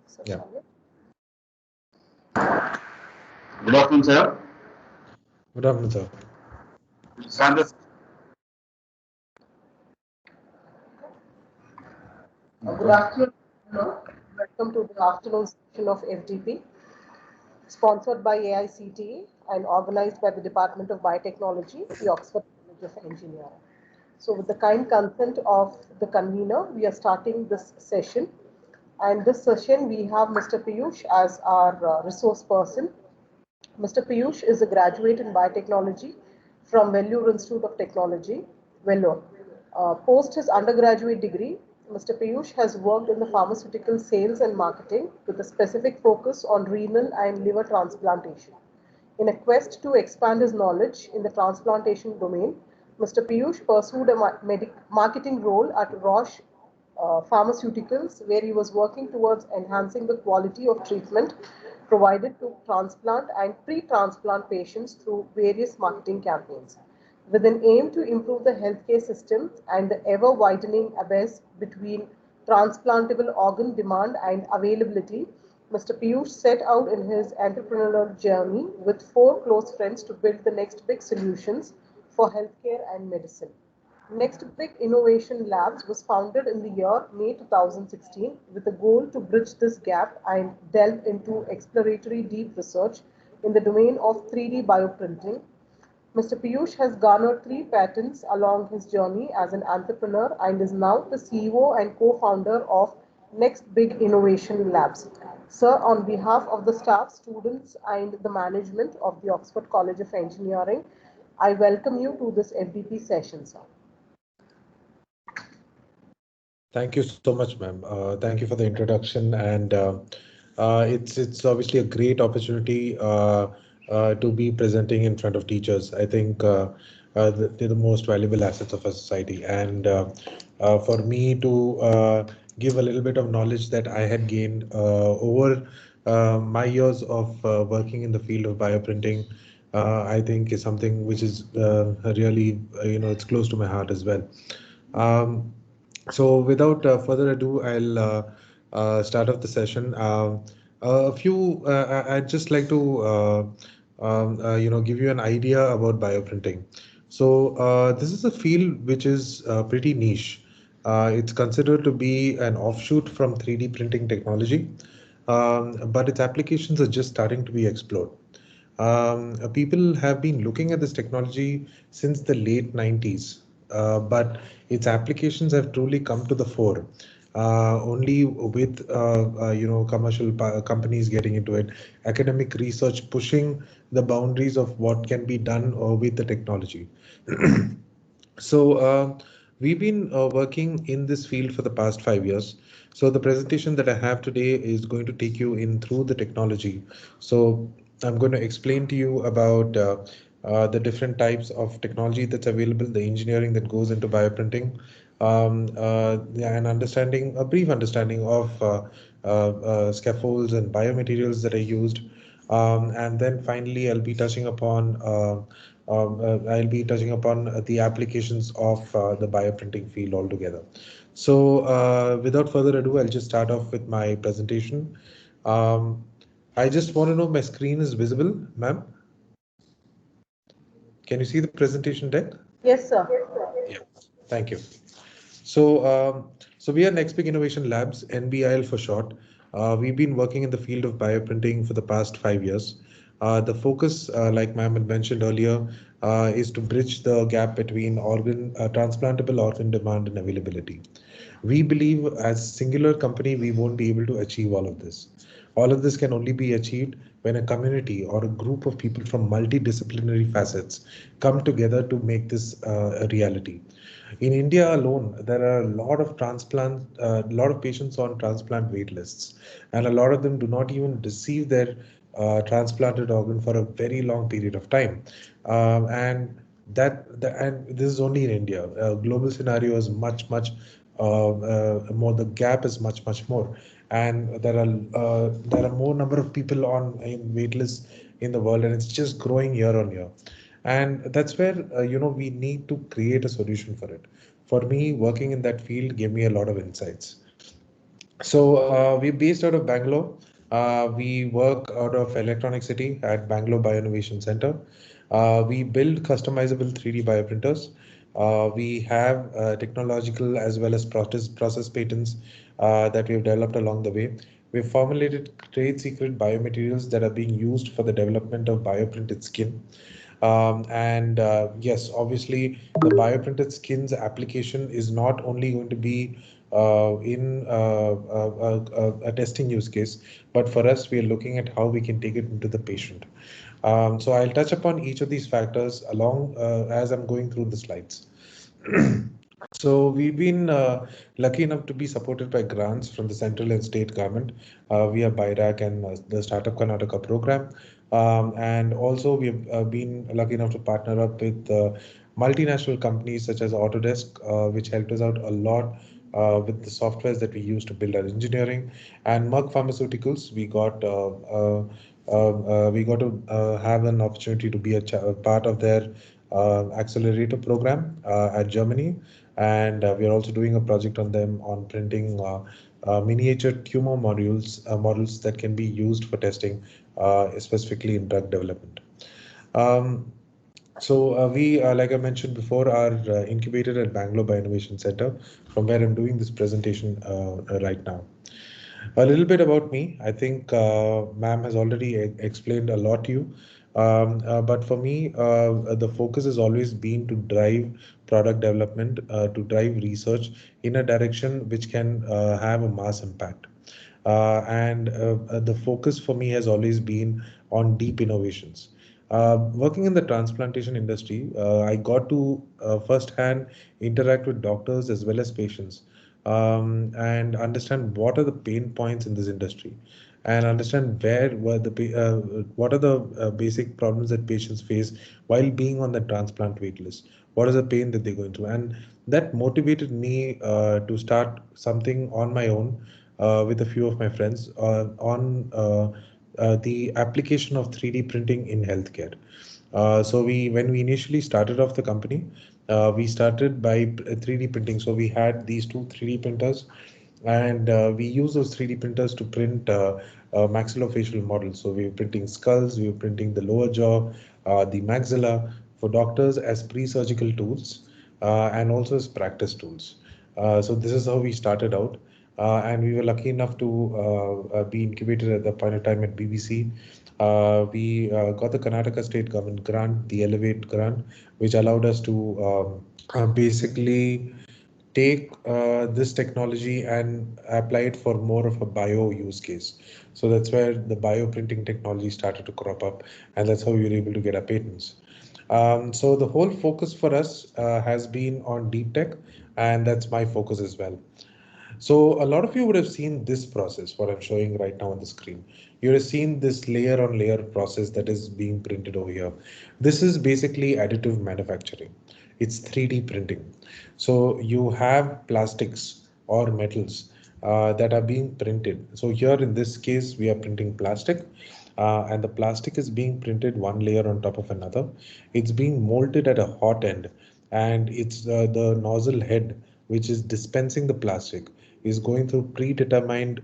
So, Yeah. Good afternoon, sir. Good afternoon, sir. Sanders. Good afternoon. Welcome to the afternoon session of FDP, sponsored by AICTE and organized by the Department of Biotechnology, the Oxford College of Engineering. So, with the kind consent of the convener, we are starting this session. And this session, we have Mr. Piyush as our resource person. Mr. Piyush is a graduate in biotechnology from Vellore Institute of Technology, Vellore. Post his undergraduate degree, Mr. Piyush has worked in the pharmaceutical sales and marketing with a specific focus on renal and liver transplantation. In a quest to expand his knowledge in the transplantation domain, Mr. Piyush pursued a marketing role at Roche Pharmaceuticals, where he was working towards enhancing the quality of treatment provided to transplant and pre-transplant patients through various marketing campaigns, with an aim to improve the healthcare system and the ever-widening abyss between transplantable organ demand and availability. Mr. Piyush set out in his entrepreneurial journey with four close friends to build the next big solutions for healthcare and medicine. Next Big Innovation Labs was founded in the year May 2016 with a goal to bridge this gap and delve into exploratory deep research in the domain of 3D bioprinting. Mr. Piyush has garnered 3 patents along his journey as an entrepreneur and is now the CEO and co-founder of Next Big Innovation Labs. Sir, on behalf of the staff, students, and the management of the Oxford College of Engineering, I welcome you to this FDP session, sir. Thank you so much, ma'am. Thank you for the introduction, and it's obviously a great opportunity to be presenting in front of teachers. I think they're the most valuable assets of our society, and for me to give a little bit of knowledge that I had gained over my years of working in the field of bioprinting, I think is something which is really, it's close to my heart as well. Um, so without further ado, I'll start off the session. A few, I'd just like to, give you an idea about bioprinting. So this is a field which is pretty niche. It's considered to be an offshoot from 3D printing technology, but its applications are just starting to be explored. People have been looking at this technology since the late 90s, but its applications have truly come to the fore only with commercial companies getting into it, academic research pushing the boundaries of what can be done with the technology. So we've been working in this field for the past 5 years. So the presentation that I have today is going to take you in through the technology. So I'm going to explain to you about the different types of technology that's available, the engineering that goes into bioprinting, yeah, and understanding a brief understanding of scaffolds and biomaterials that are used. And then finally, I'll be touching upon the applications of the bioprinting field altogether. So without further ado, I'll just start off with my presentation. Um, I just want to know my screen is visible, ma'am. Can you see the presentation deck? Yes, sir. Yeah, thank you. So, so we are Next Big Innovation Labs, NBIL for short. We've been working in the field of bioprinting for the past 5 years. The focus, like ma'am had mentioned earlier, is to bridge the gap between transplantable organ demand and availability. We believe as a singular company, we won't be able to achieve all of this. All of this can only be achieved when a community or a group of people from multidisciplinary facets come together to make this a reality. In India alone, there are a lot of patients on transplant wait lists, and a lot of them do not even receive their transplanted organ for a very long period of time. And this is only in India. Global scenario is much more. The gap is much more, and there are more number of people on in wait lists in the world, and it's just growing year on year. And that's where we need to create a solution for it. For me, working in that field gave me a lot of insights. We're based out of Bangalore. We work out of Electronic City at Bangalore Bioinnovation Center. We build customizable 3D bioprinters. We have technological as well as process patents that we've developed along the way. We've formulated trade secret biomaterials that are being used for the development of bioprinted skin. Yes, obviously, the bioprinted skins application is not only going to be in a testing use case, but for us, we are looking at how we can take it into the patient. So I'll touch upon each of these factors along as I'm going through the slides. So we've been lucky enough to be supported by grants from the central and state government via BIRAC and the Startup Karnataka program. And also we've been lucky enough to partner up with multinational companies such as Autodesk, which helped us out a lot with the softwares that we use to build our engineering. And Merck Pharmaceuticals, we got to have an opportunity to be a part of their accelerator program at Germany, and we are also doing a project on them on printing miniature tumor models that can be used for testing, specifically in drug development. Um, like I mentioned before, are incubated at Bangalore Bioinnovation Center, from where I'm doing this presentation right now. A little bit about me. I think ma'am has already explained a lot to you. But for me, the focus has always been to drive product development, to drive research in a direction which can have a mass impact. The focus for me has always been on deep innovations. Working in the transplantation industry, I got to firsthand interact with doctors as well as patients, and understand what are the pain points in this industry, and understand what are the basic problems that patients face while being on the transplant wait list. What is the pain that they're going through? And that motivated me to start something on my own with a few of my friends on the application of 3D printing in healthcare. When we initially started off the company, we started by 3D printing. So we had these two 3D printers, and we use those 3D printers to print maxillofacial models. So we were printing skulls, we were printing the lower jaw, the maxilla for doctors as pre-surgical tools and also as practice tools. So this is how we started out. And we were lucky enough to be incubated at the point of time at BBC. We got the Karnataka state government grant, the Elevate grant, which allowed us to basically take this technology and apply it for more of a bio use case. So that's where the bioprinting technology started to crop up, and that's how we were able to get our patents. So the whole focus for us has been on deep tech, and that's my focus as well. So a lot of you would have seen this process, what I'm showing right now on the screen. You would have seen this layer on layer process that is being printed over here. This is basically additive manufacturing. It's 3D printing. So you have plastics or metals that are being printed. So here in this case, we are printing plastic. And the plastic is being printed one layer on top of another. It's being molded at a hot end, and it's the nozzle head which is dispensing the plastic is going through a predetermined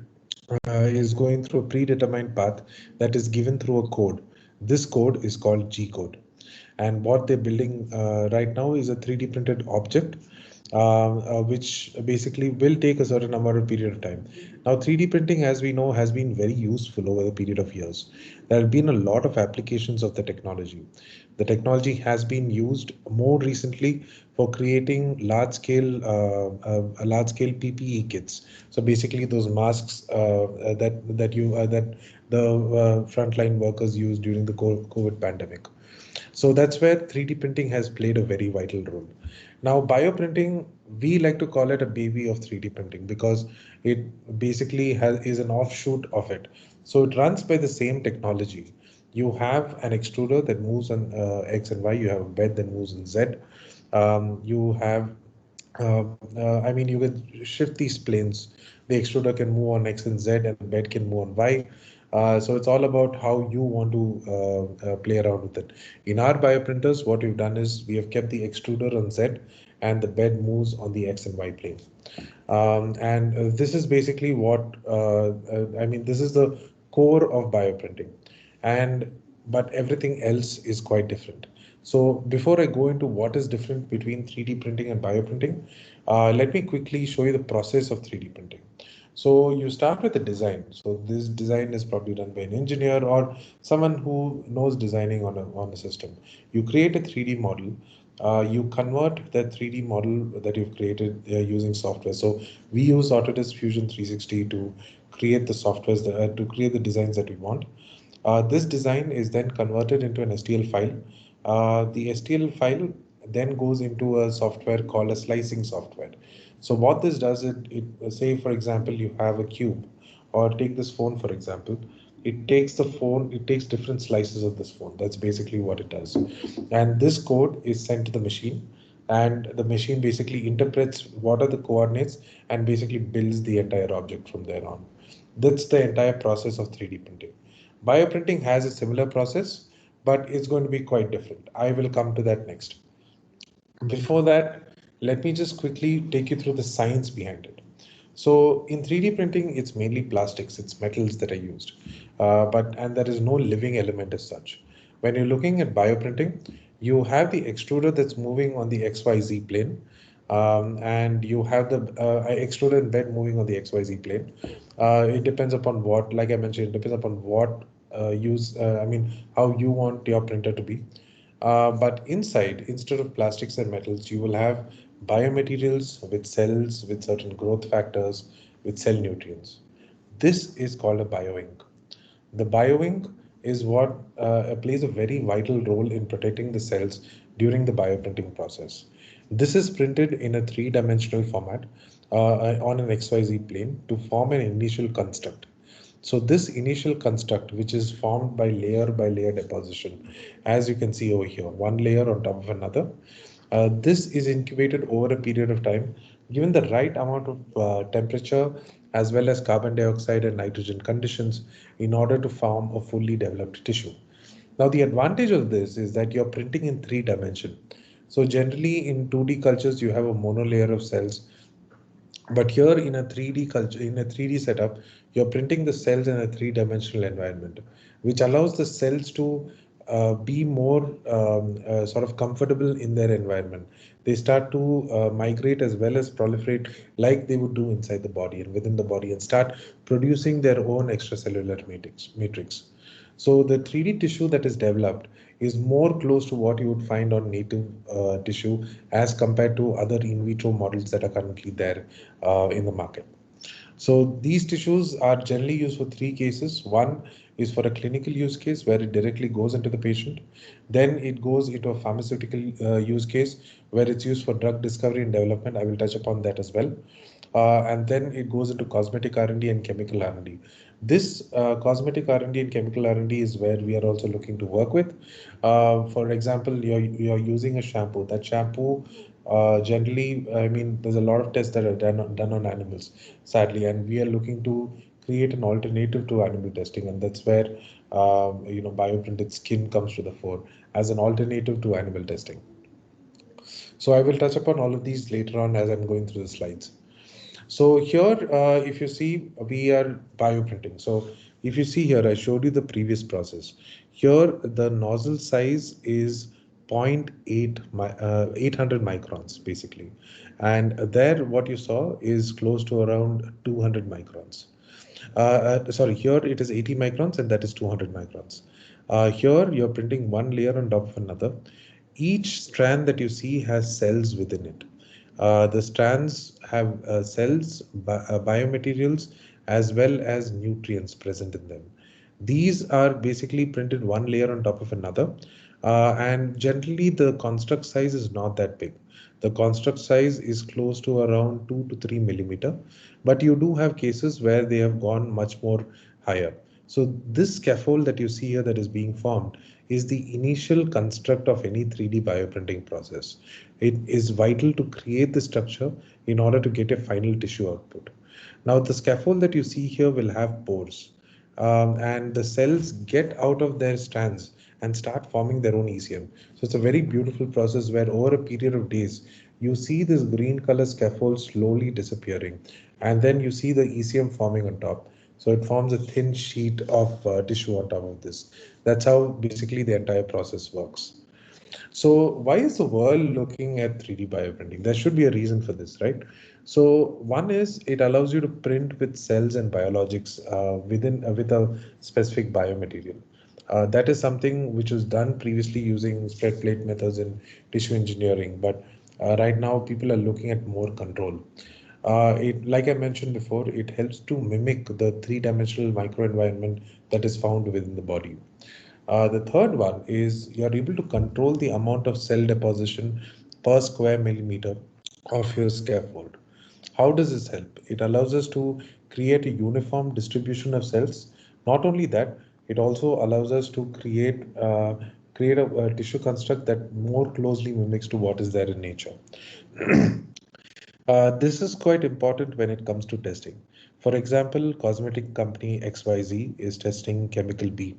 path that is given through a code. This code is called G code. And what they're building right now is a 3D printed object, which basically will take a certain amount of period of time. Now, 3D printing, as we know, has been very useful over the period of years. There have been a lot of applications of the technology. The technology has been used more recently for creating large-scale PPE kits. So basically, those masks that the frontline workers used during the COVID pandemic. So that's where 3D printing has played a very vital role. Now, bioprinting, we like to call it a baby of 3D printing because it basically is an offshoot of it. So it runs by the same technology. You have an extruder that moves on X and Y. You have a bed that moves in Z. I mean, you can shift these planes. The extruder can move on X and Z, and the bed can move on Y. So it's all about how you want to play around with it. In our bioprinters, what we've done is we have kept the extruder on Z, and the bed moves on the X and Y plane. This is basically what I mean. This is the core of bioprinting, and but everything else is quite different. So before I go into what is different between 3D printing and bioprinting, let me quickly show you the process of 3D printing. So you start with a design. So this design is probably done by an engineer or someone who knows designing on a system. You create a 3D model. You convert that 3D model that you've created using software. So we use Autodesk Fusion 360 to create the softwares to create the designs that we want. This design is then converted into an STL file. The STL file then goes into a software called a slicing software. So what this does, it say for example you have a cube, or take this phone for example. It takes the phone, it takes different slices of this phone. That's basically what it does. And this code is sent to the machine, and the machine basically interprets what are the coordinates and basically builds the entire object from there on. That's the entire process of 3D printing. Bioprinting has a similar process, but it's going to be quite different. I will come to that next. Before that, let me just quickly take you through the science behind it. So in 3D printing, it's mainly plastics, it's metals that are used, and there is no living element as such. When you're looking at bioprinting, you have the extruder that's moving on the XYZ plane, and you have the extruder in bed moving on the XYZ plane. It depends upon what, like I mentioned, it depends upon what how you want your printer to be. But inside, instead of plastics and metals, you will have biomaterials with cells, with certain growth factors, with cell nutrients. This is called a bioink. The bioink is what plays a very vital role in protecting the cells during the bioprinting process. This is printed in a three-dimensional format on an XYZ plane to form an initial construct. So this initial construct, which is formed by layer deposition, as you can see over here, one layer on top of another, this is incubated over a period of time, given the right amount of temperature as well as carbon dioxide and nitrogen conditions in order to form a fully developed tissue. Now, the advantage of this is that you're printing in 3 dimension. So generally in 2D cultures, you have a monolayer of cells, but here in a 3D culture, in a 3D setup, you're printing the cells in a three-dimensional environment, which allows the cells to be more sort of comfortable in their environment. They start to migrate as well as proliferate like they would do inside the body and within the body, and start producing their own extracellular matrix. So the 3D tissue that is developed is more close to what you would find on native tissue as compared to other in vitro models that are currently there in the market. So these tissues are generally used for 3 cases. One is for a clinical use case where it directly goes into the patient. Then it goes into a pharmaceutical use case where it's used for drug discovery and development. I will touch upon that as well. And then it goes into cosmetic R&D and chemical R&D. This cosmetic R&D and chemical R&D is where we are also looking to work with. For example, you're using a shampoo. That shampoo generally, I mean, there's a lot of tests that are done on animals, sadly, and we are looking to create an alternative to animal testing, and that's where bioprinted skin comes to the fore as an alternative to animal testing. So I will touch upon all of these later on as I'm going through the slides. So here, if you see, we are bioprinting. So if you see here, I showed you the previous process. Here, the nozzle size is 800 microns, basically. And there, what you saw is close to around 200 microns. Sorry, here it is 80 microns, and that is 200 microns. Here, you're printing one layer on top of another. Each strand that you see has cells within it. The strands have cells, biomaterials, as well as nutrients present in them. These are basically printed one layer on top of another, and generally the construct size is not that big. The construct size is close to around 2 to 3 millimeter, but you do have cases where they have gone much more higher. So this scaffold that you see here that is being formed is the initial construct of any 3D bioprinting process. It is vital to create the structure in order to get a final tissue output. Now the scaffold that you see here will have pores, and the cells get out of their strands and start forming their own ECM. So it's a very beautiful process where over a period of days, you see this green color scaffold slowly disappearing, and then you see the ECM forming on top. So it forms a thin sheet of tissue on top of this. That's how basically the entire process works. So why is the world looking at 3D bioprinting? There should be a reason for this, right? So one is it allows you to print with cells and biologics with a specific biomaterial. That is something which was done previously using spread plate methods in tissue engineering, but right now people are looking at more control. Like I mentioned before, it helps to mimic the three-dimensional microenvironment that is found within the body. The third one is you're able to control the amount of cell deposition per square millimeter of your scaffold. How does this help? It allows us to create a uniform distribution of cells. Not only that, it also allows us to create a tissue construct that more closely mimics to what is there in nature. This is quite important when it comes to testing. For example, cosmetic company XYZ is testing chemical B.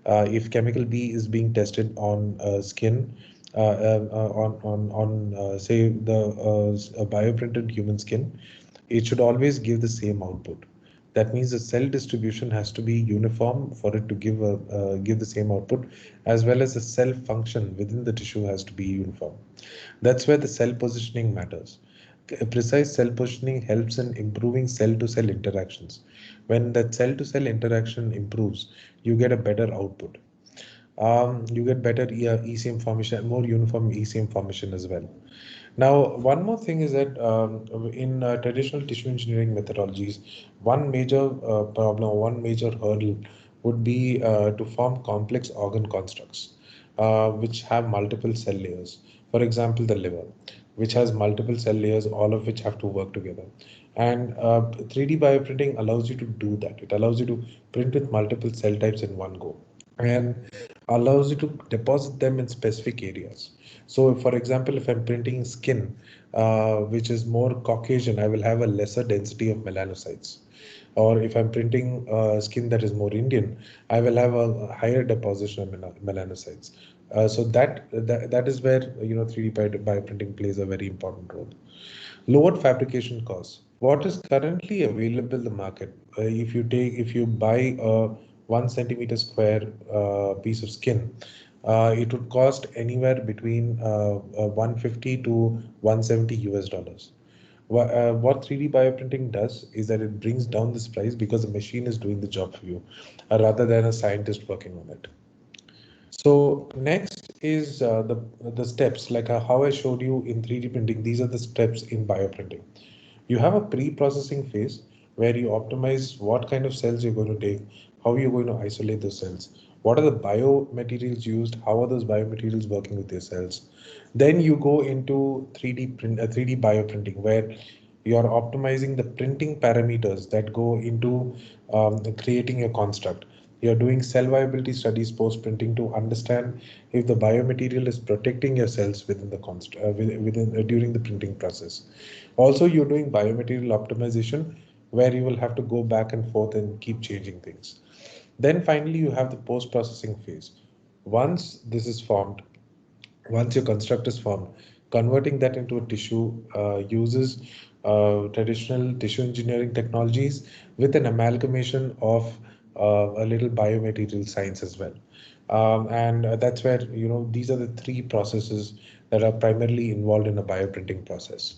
If chemical B is being tested on skin, on say a bioprinted human skin, it should always give the same output. That means the cell distribution has to be uniform for it to give the same output, as well as the cell function within the tissue has to be uniform. That's where the cell positioning matters. Precise cell positioning helps in improving cell-to-cell interactions. When that cell-to-cell interaction improves, you get a better output. You get better ECM formation, more uniform ECM formation as well. Now, one more thing is that in traditional tissue engineering methodologies, one major problem, one major hurdle would be to form complex organ constructs, which have multiple cell layers. For example, the liver, which has multiple cell layers, all of which have to work together. And 3D bioprinting allows you to do that. It allows you to print with multiple cell types in one go, and allows you to deposit them in specific areas. So, for example, if I'm printing skin, which is more Caucasian, I will have a lesser density of melanocytes. Or if I'm printing skin that is more Indian, I will have a higher deposition of melanocytes. So that is where 3D bioprinting plays a very important role. Lowered fabrication costs. What is currently available in the market? If you buy a 1 centimeter square piece of skin, it would cost anywhere between 150 to 170 US dollars. What 3D bioprinting does is that it brings down this price because the machine is doing the job for you, rather than a scientist working on it. So next is the steps, like how I showed you in 3D printing. These are the steps in bioprinting. You have a pre-processing phase where you optimize what kind of cells you're going to take, how you're going to isolate those cells, what are the biomaterials used, how are those biomaterials working with your cells. Then you go into 3D bioprinting, where you are optimizing the printing parameters that go into creating a construct. You're doing cell viability studies post printing to understand if the biomaterial is protecting your cells within the during the printing process. Also, you're doing biomaterial optimization, where you will have to go back and forth and keep changing things. Then finally, you have the post processing phase. Once this is formed, once your construct is formed, converting that into a tissue uses traditional tissue engineering technologies with an amalgamation of a little biomaterial science as well. And that's where, these are the three processes that are primarily involved in a bioprinting process.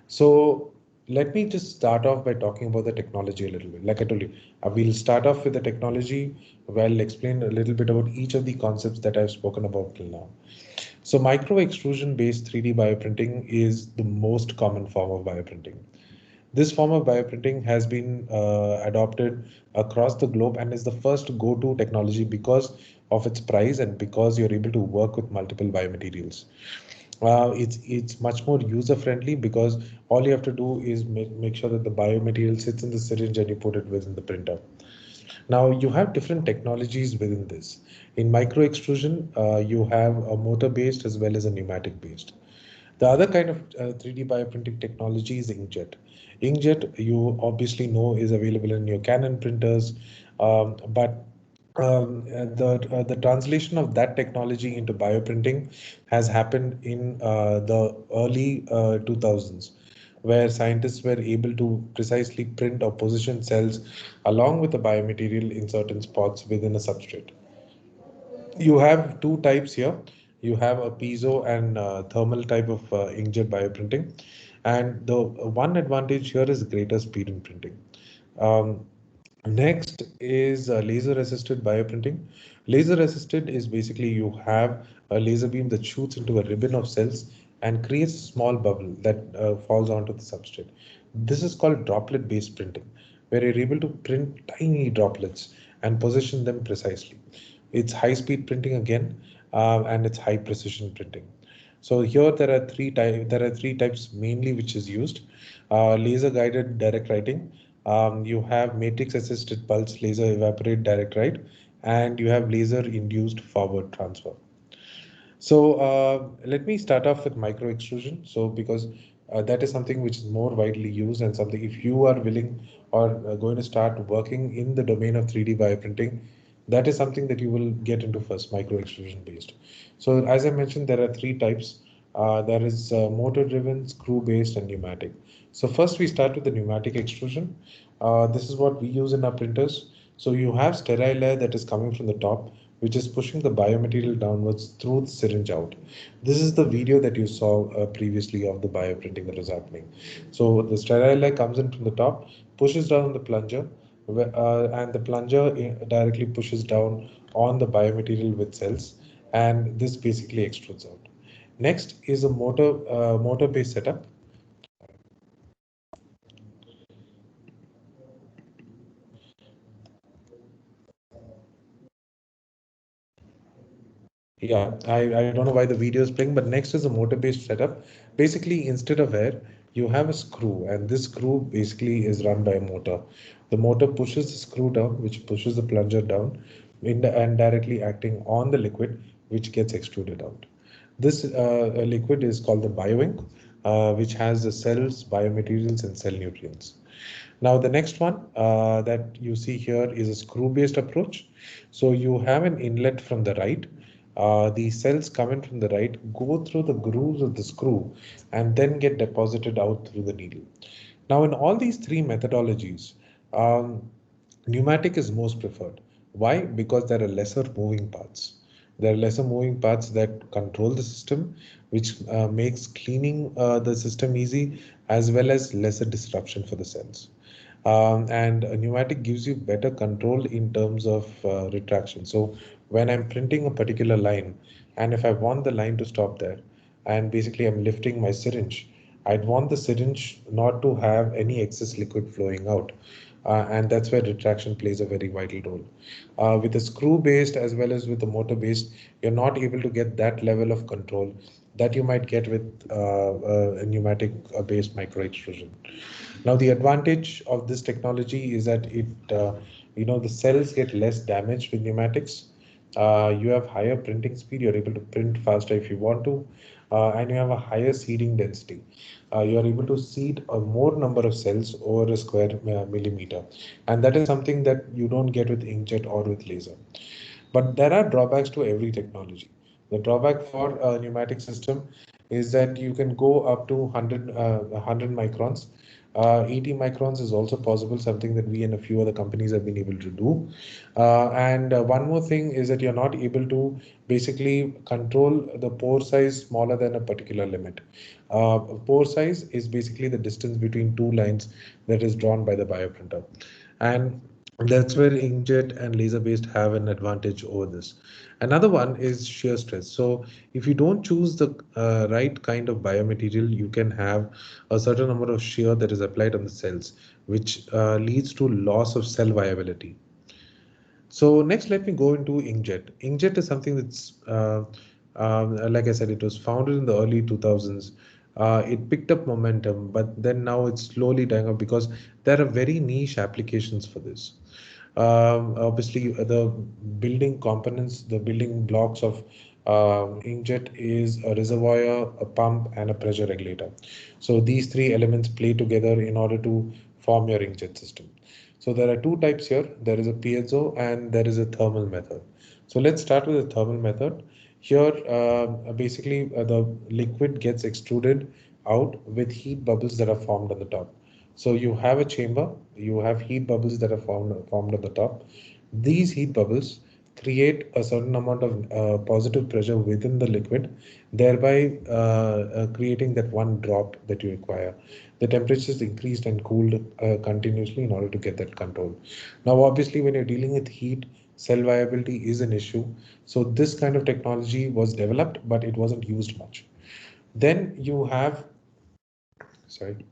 So let me just start off by talking about the technology a little bit. Like I told you, we'll start off with the technology, where I'll explain a little bit about each of the concepts that I've spoken about till now. So micro extrusion based 3D bioprinting is the most common form of bioprinting. This form of bioprinting has been adopted across the globe and is the first go-to technology because of its price and because you're able to work with multiple biomaterials. It's much more user friendly because all you have to do is make sure that the biomaterial sits in the syringe and you put it within the printer. Now you have different technologies within this. In micro extrusion, you have a motor based as well as a pneumatic based. The other kind of 3D bioprinting technology is inkjet. Inkjet, you obviously know, is available in your Canon printers, but The translation of that technology into bioprinting has happened in the early 2000s, where scientists were able to precisely print or position cells along with the biomaterial in certain spots within a substrate. You have two types here. You have a piezo and thermal type of inkjet bioprinting. And the one advantage here is greater speed in printing. Um, Next is laser assisted bioprinting. Laser assisted is basically you have a laser beam that shoots into a ribbon of cells and creates a small bubble that falls onto the substrate. This is called droplet based printing, where you're able to print tiny droplets and position them precisely. It's high speed printing again, and it's high precision printing. So here there are three types mainly which is used. Laser guided direct writing. You have matrix assisted pulse laser evaporate direct write, and you have laser induced forward transfer. So let me start off with micro extrusion. So because that is something which is more widely used and something if you are willing or going to start working in the domain of 3D bioprinting, that is something that you will get into first, micro extrusion based. So as I mentioned, there are three types. There is motor driven, screw based, and pneumatic. So first we start with the pneumatic extrusion. This is what we use in our printers. So you have sterile layer that is coming from the top, which is pushing the biomaterial downwards through the syringe out. This is the video that you saw previously of the bioprinting that is happening. So the sterile layer comes in from the top, pushes down the plunger, and the plunger directly pushes down on the biomaterial with cells, and this basically extrudes out. Next is a motor-based setup. Yeah, I don't know why the video is playing, but next is a motor-based setup. Basically, instead of air, you have a screw, and this screw basically is run by a motor. The motor pushes the screw down, which pushes the plunger down, and directly acting on the liquid, which gets extruded out. This liquid is called the bioink, which has the cells, biomaterials, and cell nutrients. Now, the next one that you see here is a screw-based approach. So you have an inlet from the right. The cells come in from the right, go through the grooves of the screw, and then get deposited out through the needle. Now, in all these three methodologies, um, pneumatic is most preferred. Why? Because there are lesser moving parts. There are lesser moving parts that control the system, which makes cleaning the system easy as well as lesser disruption for the cells. And a pneumatic gives you better control in terms of retraction. So when I'm printing a particular line, and if I want the line to stop there, and basically I'm lifting my syringe, I'd want the syringe not to have any excess liquid flowing out. And that's where retraction plays a very vital role. With the screw based as well as with the motor based, you're not able to get that level of control that you might get with a pneumatic based micro extrusion. Now, the advantage of this technology is that the cells get less damaged with pneumatics. You have higher printing speed. You're able to print faster if you want to, and you have a higher seeding density. You are able to seed a more number of cells over a square millimeter, and that is something that you don't get with inkjet or with laser. But there are drawbacks to every technology. The drawback for a pneumatic system is that you can go up to 100 microns. 80 microns is also possible, something that we and a few other companies have been able to do. And one more thing is that you're not able to basically control the pore size smaller than a particular limit. Pore size is basically the distance between two lines that is drawn by the bioprinter. And that's where inkjet and laser based have an advantage over this. Another one is shear stress. So if you don't choose the right kind of biomaterial, you can have a certain number of shear that is applied on the cells, which leads to loss of cell viability. So next, let me go into inkjet. Inkjet is something that's, like I said, it was founded in the early 2000s. It picked up momentum, but then now it's slowly dying up because there are very niche applications for this. Obviously, the building components, the building blocks of inkjet is a reservoir, a pump, and a pressure regulator. So these three elements play together in order to form your inkjet system. So there are two types here. There is a piezo and there is a thermal method. So let's start with the thermal method. Here, basically, the liquid gets extruded out with heat bubbles that are formed on the top. So you have a chamber, you have heat bubbles that are formed on the top. These heat bubbles create a certain amount of positive pressure within the liquid, thereby creating that one drop that you require. The temperature is increased and cooled continuously in order to get that control. Now, obviously, when you're dealing with heat, cell viability is an issue. So this kind of technology was developed, but it wasn't used much. Then you have, sorry,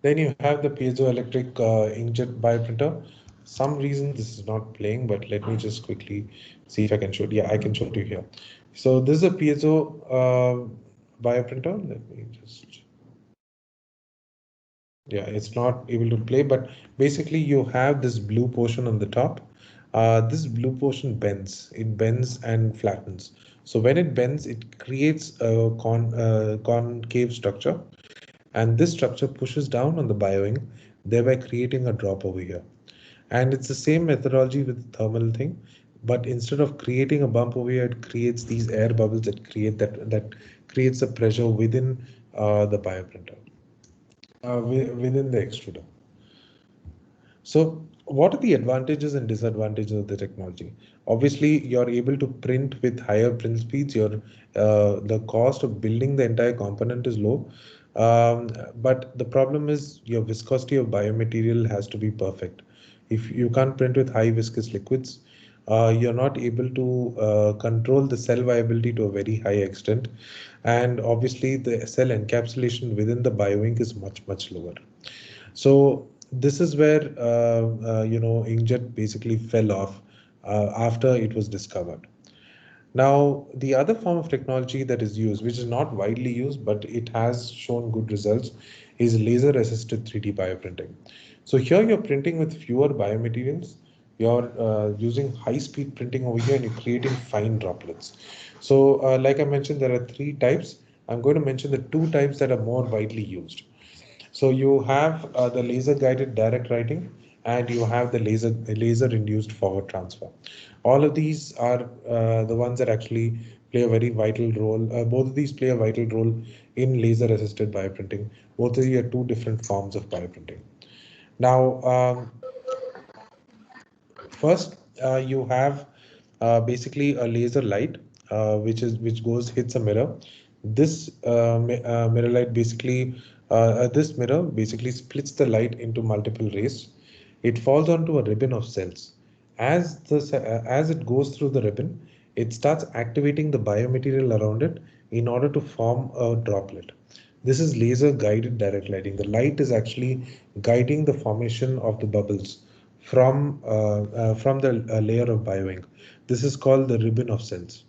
then you have the piezoelectric inkjet bioprinter. Some reason this is not playing, but let me just quickly see if I can show it. Yeah, I can show it to you here. So this is a piezo bioprinter. Let me just, yeah, it's not able to play, but basically you have this blue portion on the top. This blue portion bends, it bends and flattens. So when it bends, it creates a concave structure, and this structure pushes down on the bioink, thereby creating a drop over here. And it's the same methodology with the thermal thing, but instead of creating a bump over here, it creates these air bubbles that create that creates the pressure within the bioprinter, within the extruder. So what are the advantages and disadvantages of the technology? Obviously, you're able to print with higher print speeds. The cost of building the entire component is low. But the problem is your viscosity of biomaterial has to be perfect. If you can't print with high viscous liquids, you're not able to control the cell viability to a very high extent. And obviously, the cell encapsulation within the bioink is much, much lower. So this is where inkjet basically fell off after it was discovered. Now, the other form of technology that is used, which is not widely used, but it has shown good results, is laser-assisted 3D bioprinting. So here you're printing with fewer biomaterials. You're using high-speed printing over here, and you're creating fine droplets. So, like I mentioned, there are three types. I'm going to mention the two types that are more widely used. So you have the laser guided direct writing, and you have the laser induced forward transfer. All of these are the ones that actually play a very vital role. Both of these play a vital role in laser assisted bioprinting. Both of these are two different forms of bioprinting. Now, first, you have basically a laser light, which goes hits a mirror. This mirror light basically this mirror basically splits the light into multiple rays. It falls onto a ribbon of cells. As it goes through the ribbon, it starts activating the biomaterial around it in order to form a droplet. This is laser guided direct lighting. The light is actually guiding the formation of the bubbles from the layer of bioink. This is called the ribbon of cells.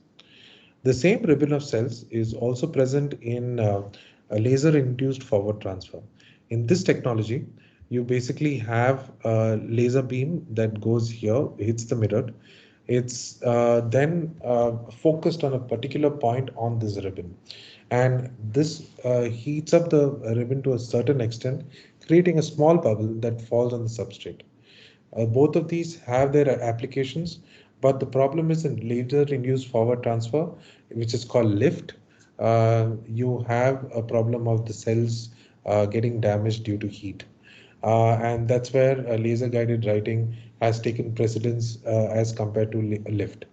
The same ribbon of cells is also present in a laser-induced forward transfer. In this technology, you basically have a laser beam that goes here, hits the mirror. It's then focused on a particular point on this ribbon. And this heats up the ribbon to a certain extent, creating a small bubble that falls on the substrate. Both of these have their applications, but the problem is in laser-induced forward transfer, which is called lift. You have a problem of the cells getting damaged due to heat. And that's where laser-guided writing has taken precedence as compared to lift.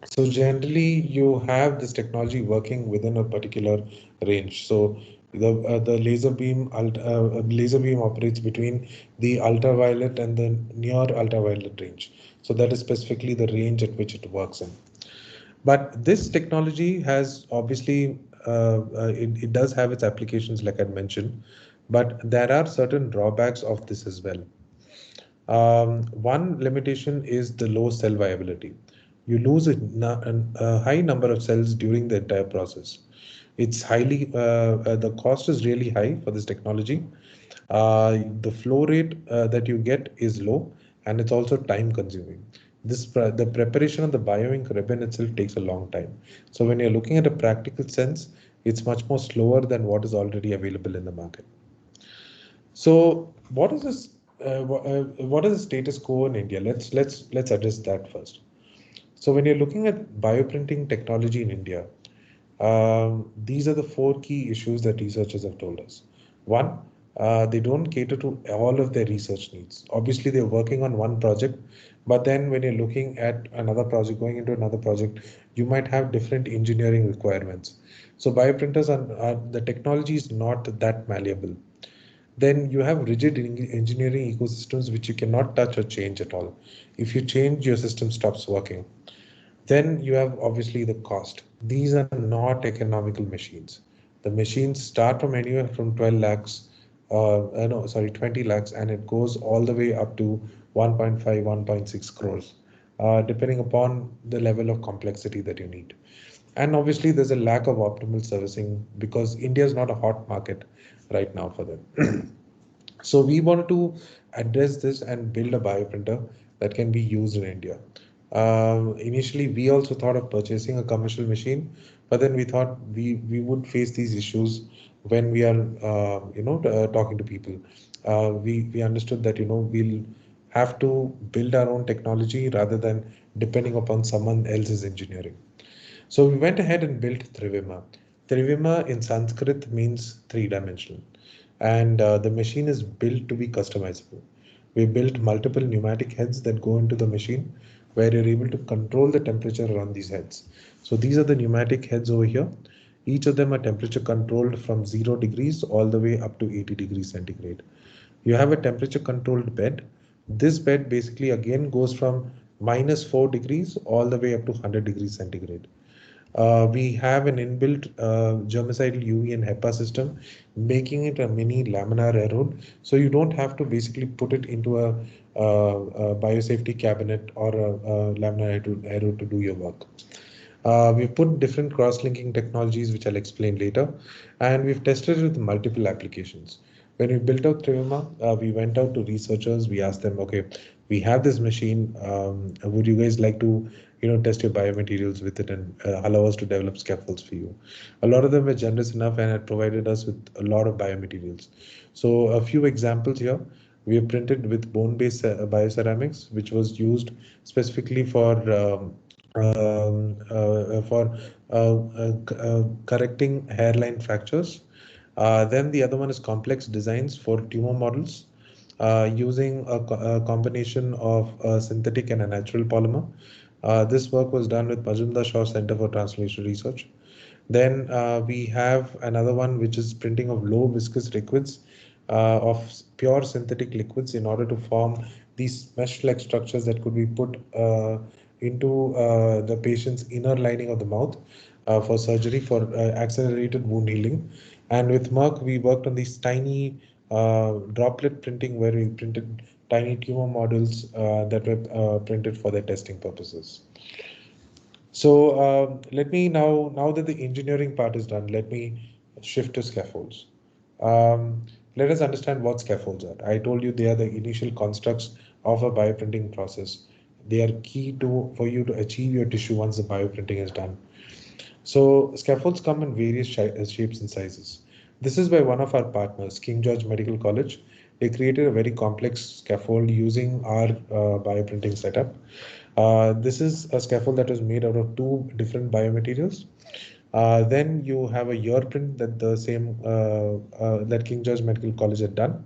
So generally, you have this technology working within a particular range. So the laser beam operates between the ultraviolet and the near ultraviolet range. So that is specifically the range at which it works in. But this technology has obviously it does have its applications, like I mentioned, but there are certain drawbacks of this as well. One limitation is the low cell viability. You lose a high number of cells during the entire process. It's the cost is really high for this technology. The flow rate that you get is low, and it's also time consuming. The preparation of the bioink ribbon itself takes a long time. So when you're looking at a practical sense, it's much more slower than what is already available in the market. So what is this what is the status quo in India? Let's address that first. So when you're looking at bioprinting technology in India, these are the four key issues that researchers have told us. One, they don't cater to all of their research needs. Obviously, they're working on one project, but then when you're looking at another project, going into another project, you might have different engineering requirements. So bioprinters are the technology is not that malleable. Then you have rigid engineering ecosystems which you cannot touch or change at all. If you change, your system stops working. Then you have obviously the cost. These are not economical machines. The machines start from anywhere from 12 lakhs, no, sorry, 20 lakhs, and it goes all the way up to 1.5, 1.6 crores, depending upon the level of complexity that you need. And obviously, there's a lack of optimal servicing because India is not a hot market right now for them. So we wanted to address this and build a bioprinter that can be used in India. Initially, we also thought of purchasing a commercial machine, but then we thought we would face these issues when we are talking to people. We understood that we'll have to build our own technology rather than depending upon someone else's engineering. So we went ahead and built Trivima. Trivima in Sanskrit means three-dimensional, and the machine is built to be customizable. We built multiple pneumatic heads that go into the machine where you're able to control the temperature around these heads. So these are the pneumatic heads over here. Each of them are temperature controlled from 0 degrees all the way up to 80 degrees centigrade. You have a temperature controlled bed. This bed basically again goes from -4 degrees all the way up to 100 degrees centigrade. We have an inbuilt germicidal UV and HEPA system, making it a mini laminar air hood. So you don't have to basically put it into a biosafety cabinet or a laminar air hood to do your work. We've put different cross-linking technologies, which I'll explain later, and we've tested it with multiple applications. When we built out Trivima, we went out to researchers. We asked them, okay, we have this machine. Would you guys like to, test your biomaterials with it and allow us to develop scaffolds for you? A lot of them were generous enough and had provided us with a lot of biomaterials. So a few examples here. We have printed with bone-based bioceramics, which was used specifically for correcting hairline fractures. Then the other one is complex designs for tumor models using a combination of a synthetic and a natural polymer. This work was done with Majumdar Shaw Center for Translational Research. Then we have another one which is printing of low viscous liquids of pure synthetic liquids in order to form these mesh-like structures that could be put into the patient's inner lining of the mouth for surgery for accelerated wound healing. And with Merck, we worked on these tiny droplet printing where we printed tiny tumor models that were printed for their testing purposes. So let me now that the engineering part is done, let me shift to scaffolds. Let us understand what scaffolds are. I told you they are the initial constructs of a bioprinting process. They are key for you to achieve your tissue once the bioprinting is done. So scaffolds come in various shapes and sizes. This is by one of our partners, King George Medical College. They created a very complex scaffold using our bioprinting setup. This is a scaffold that was made out of two different biomaterials. Then you have a year print that the same that King George Medical College had done.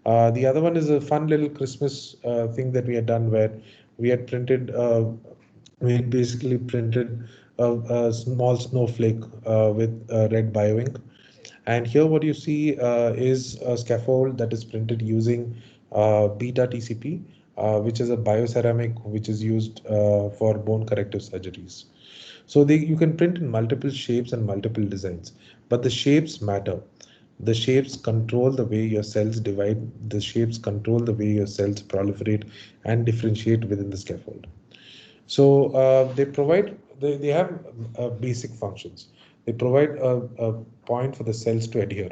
The other one is a fun little Christmas thing that we had done where we had printed, we had basically printed a small snowflake with red bio ink. And here what you see is a scaffold that is printed using beta TCP, which is a bioceramic which is used for bone corrective surgeries. So you can print in multiple shapes and multiple designs, but the shapes matter. The shapes control the way your cells divide. The shapes control the way your cells proliferate and differentiate within the scaffold. So they have basic functions. They provide a point for the cells to adhere,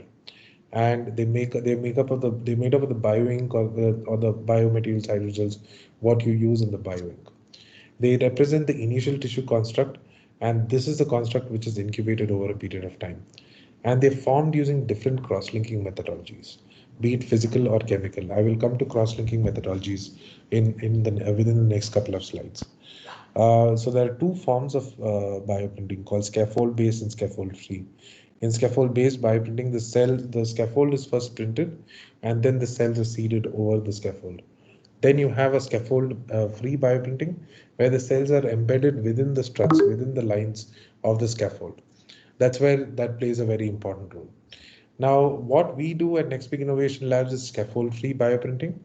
and they made up of the bioink or the biomaterials hydrogels, what you use in the bioink. They represent the initial tissue construct, and this is the construct which is incubated over a period of time. And they're formed using different cross-linking methodologies. be it physical or chemical. I will come to cross-linking methodologies within the next couple of slides. So there are two forms of bioprinting called scaffold-based and scaffold-free. In scaffold-based bioprinting, the scaffold is first printed, and then the cells are seeded over the scaffold. Then you have a scaffold-free bioprinting, where the cells are embedded within the struts, within the lines of the scaffold. That's where that plays a very important role. Now, what we do at Next Big Innovation Labs is scaffold-free bioprinting,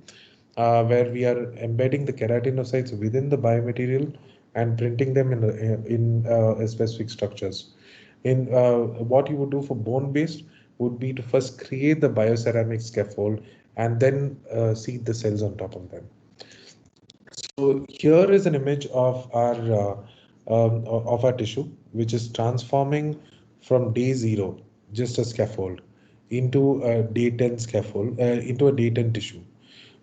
where we are embedding the keratinocytes within the biomaterial and printing them in specific structures. In what you would do for bone-based would be to first create the bioceramic scaffold and then seed the cells on top of them. So here is an image of our tissue, which is transforming from day 0, just a scaffold, into a day 10 scaffold, into a day 10 tissue.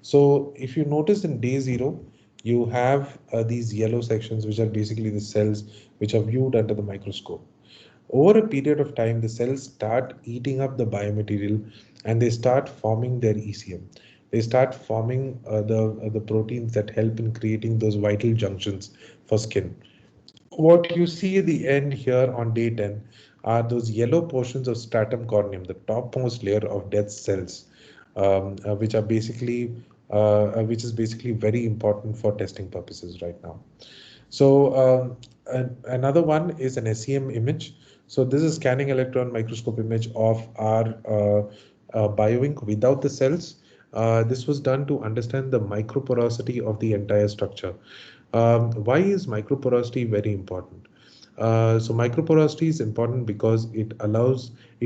So if you notice in day 0, you have these yellow sections, which are basically the cells which are viewed under the microscope. Over a period of time, the cells start eating up the biomaterial and they start forming their ECM. They start forming the proteins that help in creating those vital junctions for skin. What you see at the end here on day 10 are those yellow portions of stratum corneum, the topmost layer of dead cells, which are basically which is basically very important for testing purposes right now. So another one is an SEM image. So this is scanning electron microscope image of our BioInk without the cells. This was done to understand the microporosity of the entire structure. Why is microporosity very important? So microporosity is important because it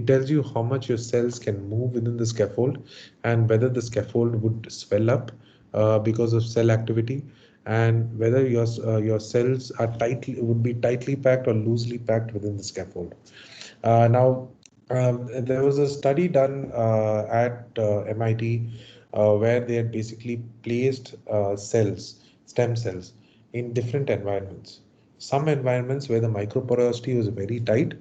tells you how much your cells can move within the scaffold and whether the scaffold would swell up because of cell activity, and whether your cells are would be tightly packed or loosely packed within the scaffold. Now, there was a study done at MIT where they had basically placed stem cells, in different environments. Some environments where the microporosity was very tight,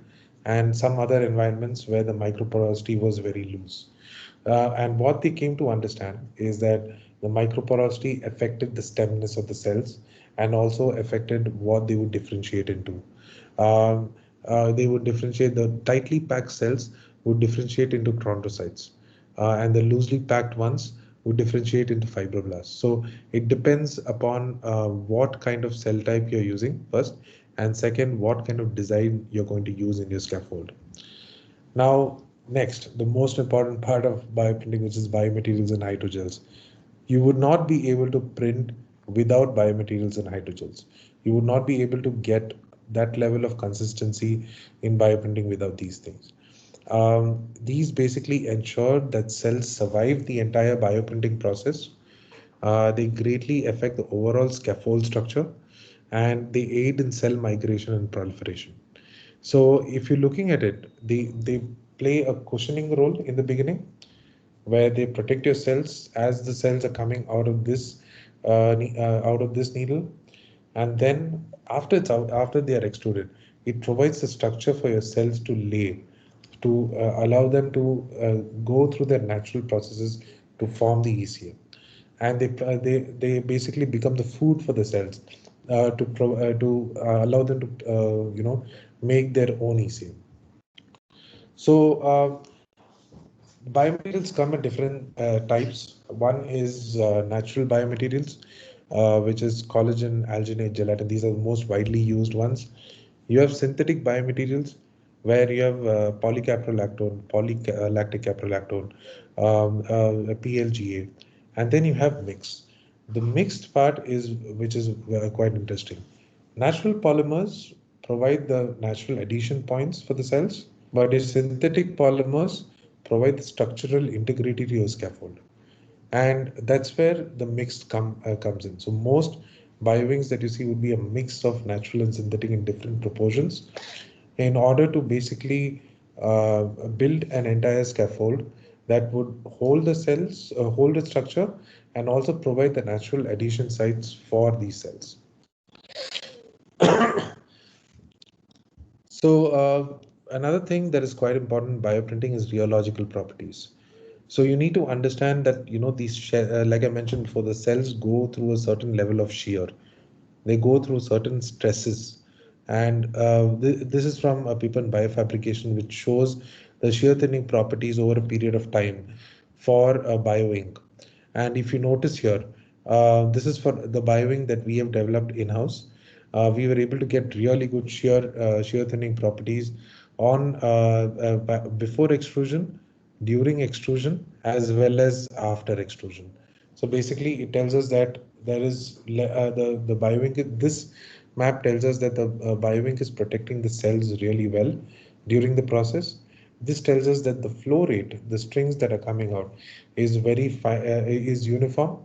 and some other environments where the microporosity was very loose. And what they came to understand is that the microporosity affected the stemness of the cells and also affected what they would differentiate into. They would differentiate the tightly packed cells would differentiate into chondrocytes, and the loosely packed ones would differentiate into fibroblasts. So it depends upon what kind of cell type you're using first, and second, what kind of design you're going to use in your scaffold. Now, next, the most important part of bioprinting, which is biomaterials and hydrogels. You would not be able to print without biomaterials and hydrogels. You would not be able to get that level of consistency in bioprinting without these things. These basically ensure that cells survive the entire bioprinting process. They greatly affect the overall scaffold structure, and they aid in cell migration and proliferation. So if you're looking at it, they play a cushioning role in the beginning, where they protect your cells as the cells are coming out of this needle, and then after it's out, after they are extruded, it provides the structure for your cells to lay, to allow them to go through their natural processes to form the ECM, and they basically become the food for the cells to allow them to make their own ECM. So biomaterials come in different types. One is natural biomaterials, which is collagen, alginate, gelatin. These are the most widely used ones. You have synthetic biomaterials, where you have polycaprolactone, polylactic caprolactone, PLGA, and then you have mix. The mixed part is which is quite interesting. Natural polymers provide the natural adhesion points for the cells, but its synthetic polymers provide the structural integrity to your scaffold. And that's where the mixed comes in. So most biowings that you see would be a mix of natural and synthetic in different proportions in order to basically build an entire scaffold that would hold the cells, hold the structure, and also provide the natural adhesion sites for these cells. So another thing that is quite important in bioprinting is rheological properties. So you need to understand that, these, like I mentioned before, the cells go through a certain level of shear. They go through certain stresses. And this is from a paper in biofabrication, which shows the shear thinning properties over a period of time for a bioink. And if you notice here, this is for the bioink that we have developed in-house. We were able to get really good shear thinning properties on before extrusion, during extrusion, as well as after extrusion. So basically, it tells us that there is the bioink. This map tells us that the bioink is protecting the cells really well during the process. This tells us that the flow rate, the strings that are coming out, is is uniform,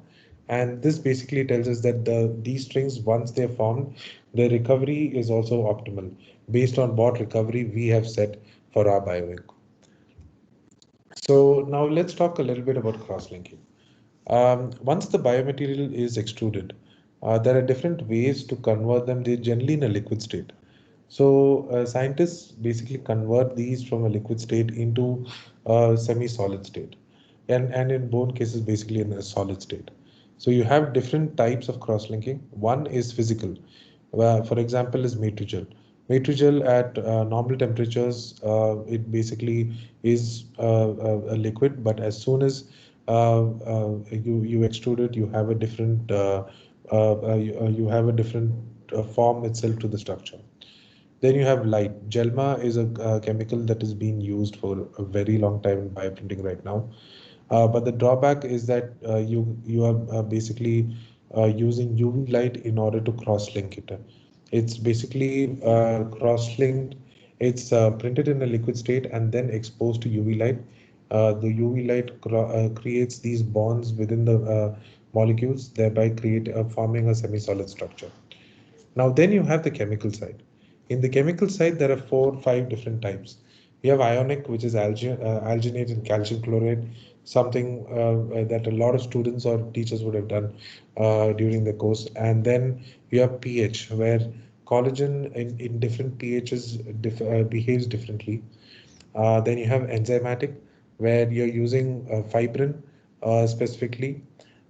and this basically tells us that these strings, once they're formed, the recovery is also optimal based on what recovery we have set for our bioink. So now let's talk a little bit about cross-linking. Once the biomaterial is extruded, there are different ways to convert them. They're generally in a liquid state. So scientists basically convert these from a liquid state into a semi-solid state, and in bone cases, basically in a solid state. So you have different types of cross-linking. One is physical, for example, is Matrigel. Matrigel at normal temperatures, it basically is a liquid, but as soon as you extrude it, you have a different you have a different form itself to the structure. Then you have light. Gelma is a chemical that is being used for a very long time in bioprinting right now. But the drawback is that you are basically using UV light in order to cross-link it. It's basically cross-linked. It's printed in a liquid state and then exposed to UV light. The UV light creates these bonds within the molecules, thereby forming a semi-solid structure. Now, then you have the chemical side. In the chemical side, there are 4 or 5 different types. You have ionic, which is alginate and calcium chloride, something that a lot of students or teachers would have done during the course. And then you have pH, where collagen in different pHs behaves differently. Then you have enzymatic, where you're using fibrin specifically.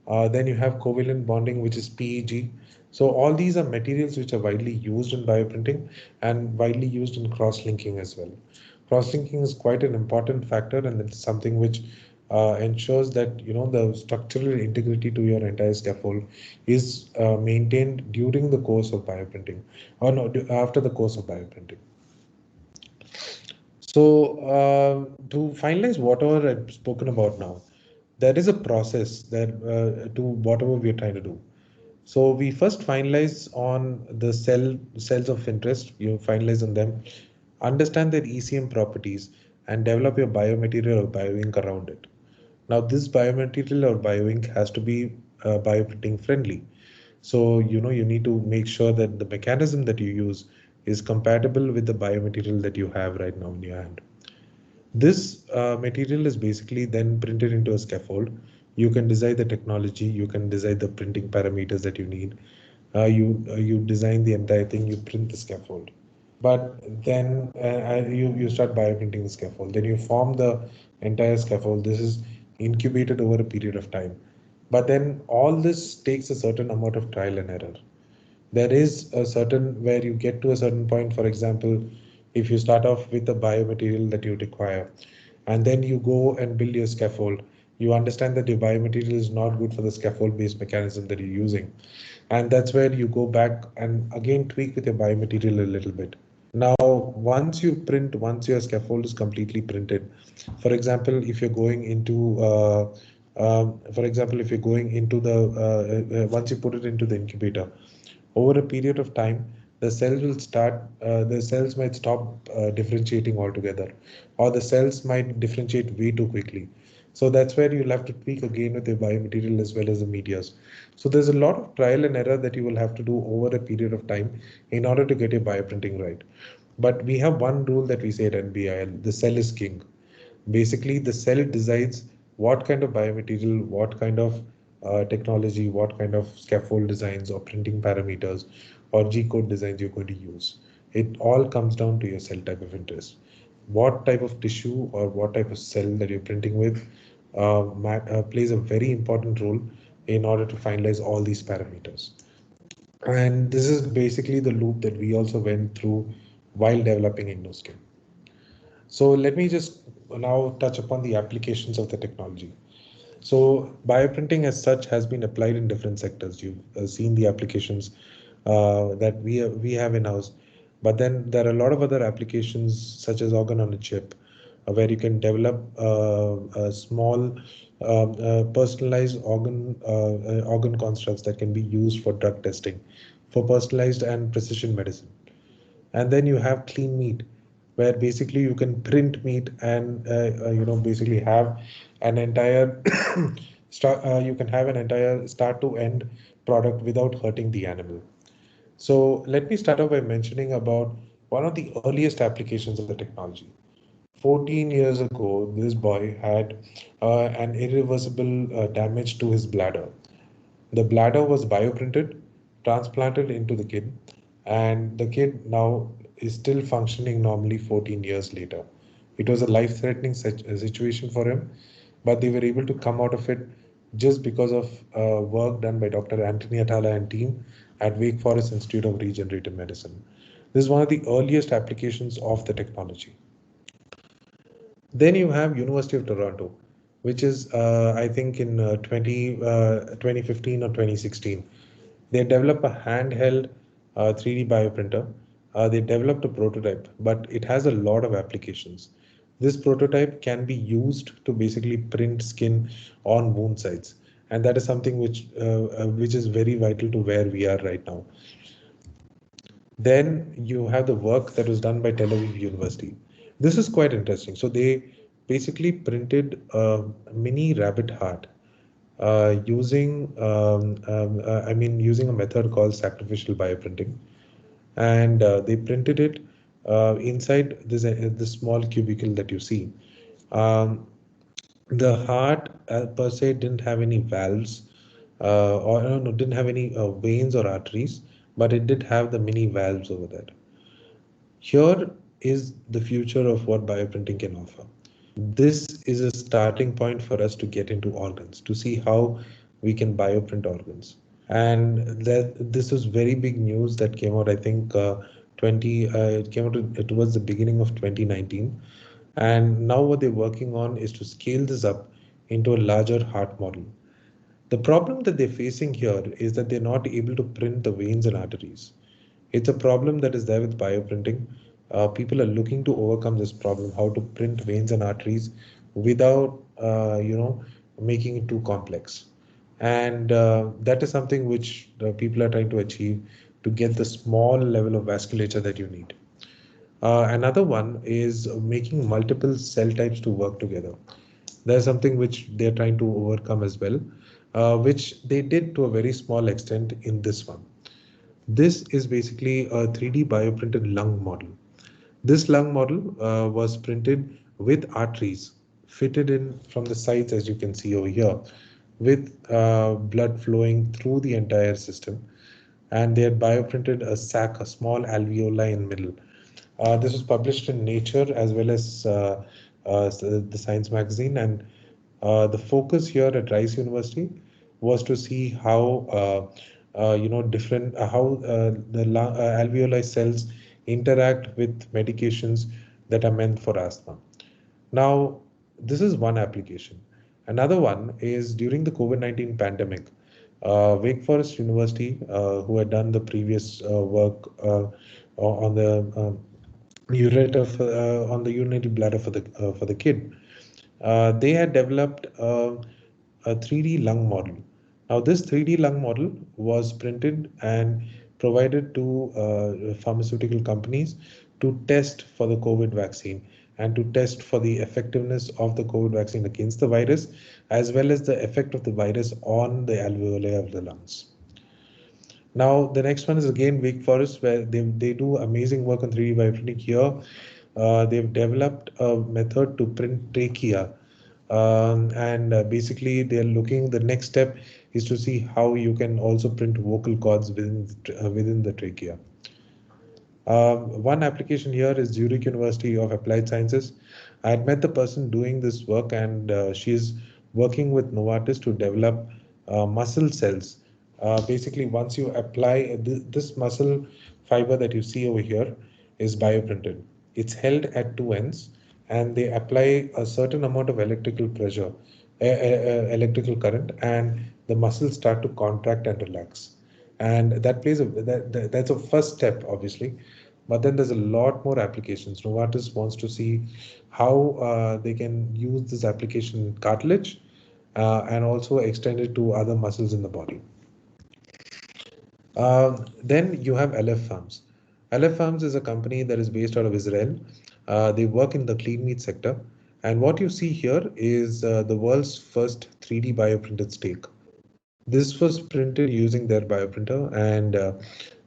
Then you have covalent bonding, which is PEG. So all these are materials which are widely used in bioprinting and widely used in cross-linking as well. Cross-linking is quite an important factor, and it's something which ensures that the structural integrity to your entire scaffold is maintained during the course of bioprinting, or no, after the course of bioprinting. So to finalize whatever I've spoken about now, there is a process that to whatever we are trying to do. So we first finalize on the cells of interest. You finalize on them, understand their ECM properties, and develop your biomaterial or bioink around it. Now, this biomaterial or bioink has to be bioprinting friendly. So you need to make sure that the mechanism that you use is compatible with the biomaterial that you have right now in your hand. This material is basically then printed into a scaffold. You can design the technology, you can design the printing parameters that you need. You design the entire thing, you print the scaffold. But then you start bioprinting the scaffold. Then you form the entire scaffold. This is incubated over a period of time. But then all this takes a certain amount of trial and error. There is a certain where you get to a certain point. For example, if you start off with the biomaterial that you require, and then you go and build your scaffold, you understand that your biomaterial is not good for the scaffold based mechanism that you're using. And that's where you go back and again tweak with your biomaterial a little bit. Now, once your scaffold is completely printed, for example, if you're going into if you're going into once you put it into the incubator, over a period of time, the cells might stop differentiating altogether, or the cells might differentiate way too quickly. So that's where you'll have to tweak again with the biomaterial as well as the medias. So there's a lot of trial and error that you will have to do over a period of time in order to get your bioprinting right. But we have one rule that we say at NBIL: the cell is king. Basically, the cell decides what kind of biomaterial, what kind of technology, what kind of scaffold designs or printing parameters or G-code designs you're going to use. It all comes down to your cell type of interest. What type of tissue or what type of cell that you're printing with, plays a very important role in order to finalize all these parameters. And this is basically the loop that we also went through while developing InnoSkin. So let me just now touch upon the applications of the technology. So bioprinting as such has been applied in different sectors. You've seen the applications that we have in-house, but then there are a lot of other applications such as organ on a chip, where you can develop a small personalized organ constructs that can be used for drug testing, for personalized and precision medicine. And then you have clean meat, where basically you can print meat and basically have an entire you can have an entire start to end product without hurting the animal. So let me start off by mentioning about one of the earliest applications of the technology. 14 years ago, this boy had an irreversible damage to his bladder. The bladder was bioprinted, transplanted into the kid, and the kid now is still functioning normally 14 years later. It was a life-threatening situation for him, but they were able to come out of it just because of work done by Dr. Anthony Atala and team at Wake Forest Institute of Regenerative Medicine. This is one of the earliest applications of the technology. Then you have University of Toronto, which is I think in 2015 or 2016. They developed a handheld 3D bioprinter. They developed a prototype, but it has a lot of applications. This prototype can be used to basically print skin on wound sites, and that is something which is very vital to where we are right now. Then you have the work that was done by Tel Aviv University. This is quite interesting. So they basically printed a mini rabbit heart using a method called sacrificial bioprinting, and they printed it inside this small cubicle that you see. Um, the heart per se didn't have any valves or no, didn't have any veins or arteries, but it did have the mini valves over there. Here is the future of what bioprinting can offer. This is a starting point for us to get into organs, to see how we can bioprint organs. And that this was very big news that came out, I think, it came out towards the beginning of 2019. And now what they're working on is to scale this up into a larger heart model. The problem that they're facing here is that they're not able to print the veins and arteries. It's a problem that is there with bioprinting. People are looking to overcome this problem, how to print veins and arteries without, making it too complex. And that is something which people are trying to achieve to get the small level of vasculature that you need. Another one is making multiple cell types to work together. There's something which they're trying to overcome as well, which they did to a very small extent in this one. This is basically a 3D bioprinted lung model. This lung model was printed with arteries fitted in from the sides, as you can see over here, with blood flowing through the entire system. And they had bioprinted a sac, a small alveoli in middle. This was published in Nature as well as the Science magazine. And the focus here at Rice University was to see how different how the alveoli cells interact with medications that are meant for asthma. Now, this is one application. Another one is during the COVID-19 pandemic. Wake Forest University, who had done the previous work on the on the urinary bladder for the kid, they had developed a 3D lung model. Now, this 3D lung model was printed and provided to pharmaceutical companies to test for the COVID vaccine and to test for the effectiveness of the COVID vaccine against the virus, as well as the effect of the virus on the alveoli of the lungs. Now, the next one is again Wake Forest, where they do amazing work on 3D bioprinting here. They've developed a method to print trachea. And basically, they're looking, the next step is to see how you can also print vocal cords within the trachea. One application here is Zurich University of Applied Sciences. I had met the person doing this work, and she's working with Novartis to develop muscle cells. Basically, once you apply this muscle fiber that you see over here is bioprinted. It's held at two ends, and they apply a certain amount of electrical pressure, electrical current, and the muscles start to contract and relax. And that plays that's a first step, obviously. But then there's a lot more applications. Novartis wants to see how they can use this application in cartilage and also extend it to other muscles in the body. Then you have LF Farms. LF Farms is a company that is based out of Israel. They work in the clean meat sector. And what you see here is the world's first 3D bioprinted steak. This was printed using their bioprinter, and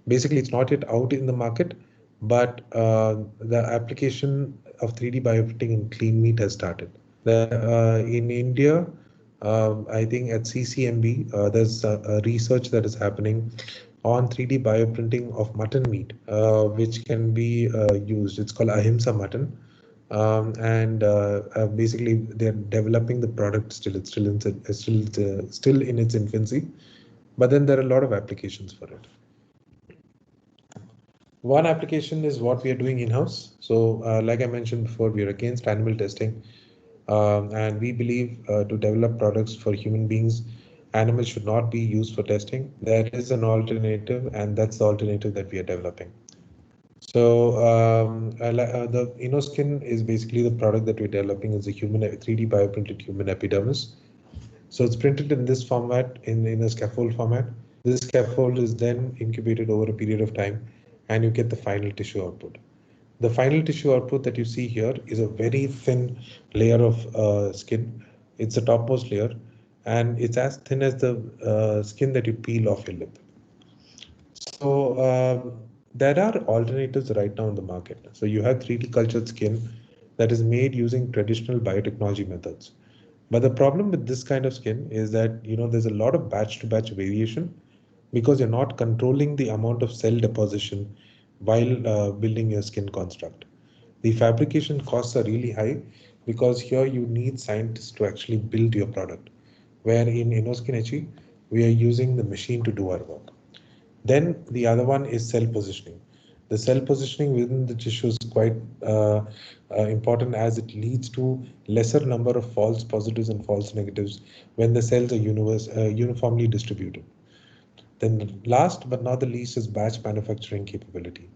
basically it's not yet out in the market, but the application of 3D bioprinting in clean meat has started. In India, I think at CCMB, there's a research that is happening on 3D bioprinting of mutton meat, which can be used. It's called Ahimsa mutton. Basically they're developing the product still. It's still in its infancy, but then there are a lot of applications for it. One application is what we are doing in-house. So like I mentioned before, we are against animal testing. And we believe to develop products for human beings, animals should not be used for testing. There is an alternative, and that's the alternative that we are developing. So the InnoSkin is basically the product that we're developing is a 3D bioprinted human epidermis. So it's printed in this format, in a scaffold format. This scaffold is then incubated over a period of time, and you get the final tissue output. The final tissue output that you see here is a very thin layer of skin. It's the topmost layer, and it's as thin as the skin that you peel off your lip. So there are alternatives right now in the market. So you have 3D cultured skin that is made using traditional biotechnology methods. But the problem with this kind of skin is that there's a lot of batch to batch variation because you're not controlling the amount of cell deposition while building your skin construct. The fabrication costs are really high because here you need scientists to actually build your product, where in InnoSkin HE, we are using the machine to do our work. Then the other one is cell positioning. The cell positioning within the tissue is quite important as it leads to lesser number of false positives and false negatives when the cells are uniformly distributed. Then last but not the least is batch manufacturing capability.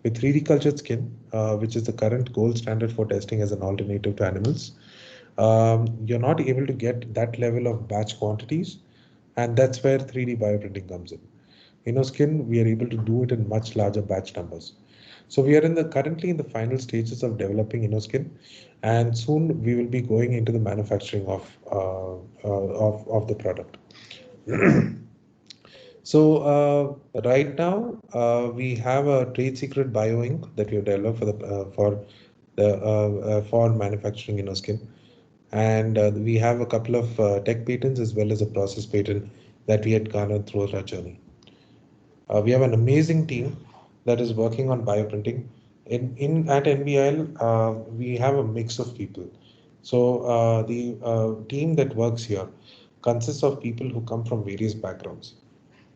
With 3D cultured skin, which is the current gold standard for testing as an alternative to animals, you're not able to get that level of batch quantities, and that's where 3D bioprinting comes in. InnoSkin, we are able to do it in much larger batch numbers. So we are currently in the final stages of developing InnoSkin, and soon we will be going into the manufacturing of the product. So right now we have a trade secret bioink that we have developed for manufacturing InnoSkin, and we have a couple of tech patents as well as a process patent that we had garnered throughout our journey. We have an amazing team that is working on bioprinting. At NBIL, we have a mix of people. So the team that works here consists of people who come from various backgrounds.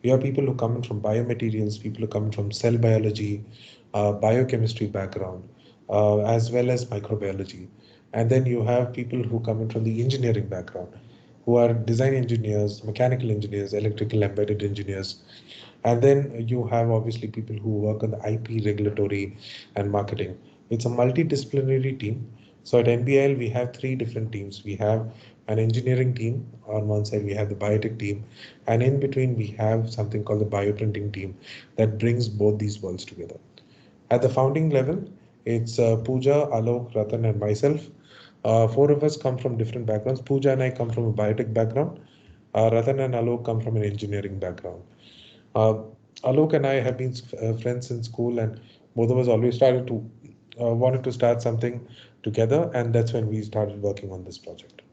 We have people who come in from biomaterials, people who come from cell biology, biochemistry background, as well as microbiology. And then you have people who come in from the engineering background, who are design engineers, mechanical engineers, electrical embedded engineers. And then you have obviously people who work on the IP, regulatory, and marketing. It's a multidisciplinary team. So at NBIL, we have three different teams. We have an engineering team. On one side, we have the biotech team. And in between, we have something called the bioprinting team that brings both these worlds together. At the founding level, it's Pooja, Alok, Ratan, and myself. Four of us come from different backgrounds. Pooja and I come from a biotech background. Ratan and Alok come from an engineering background. Alok and I have been friends in school, and both of us always wanted to start something together, and that's when we started working on this project.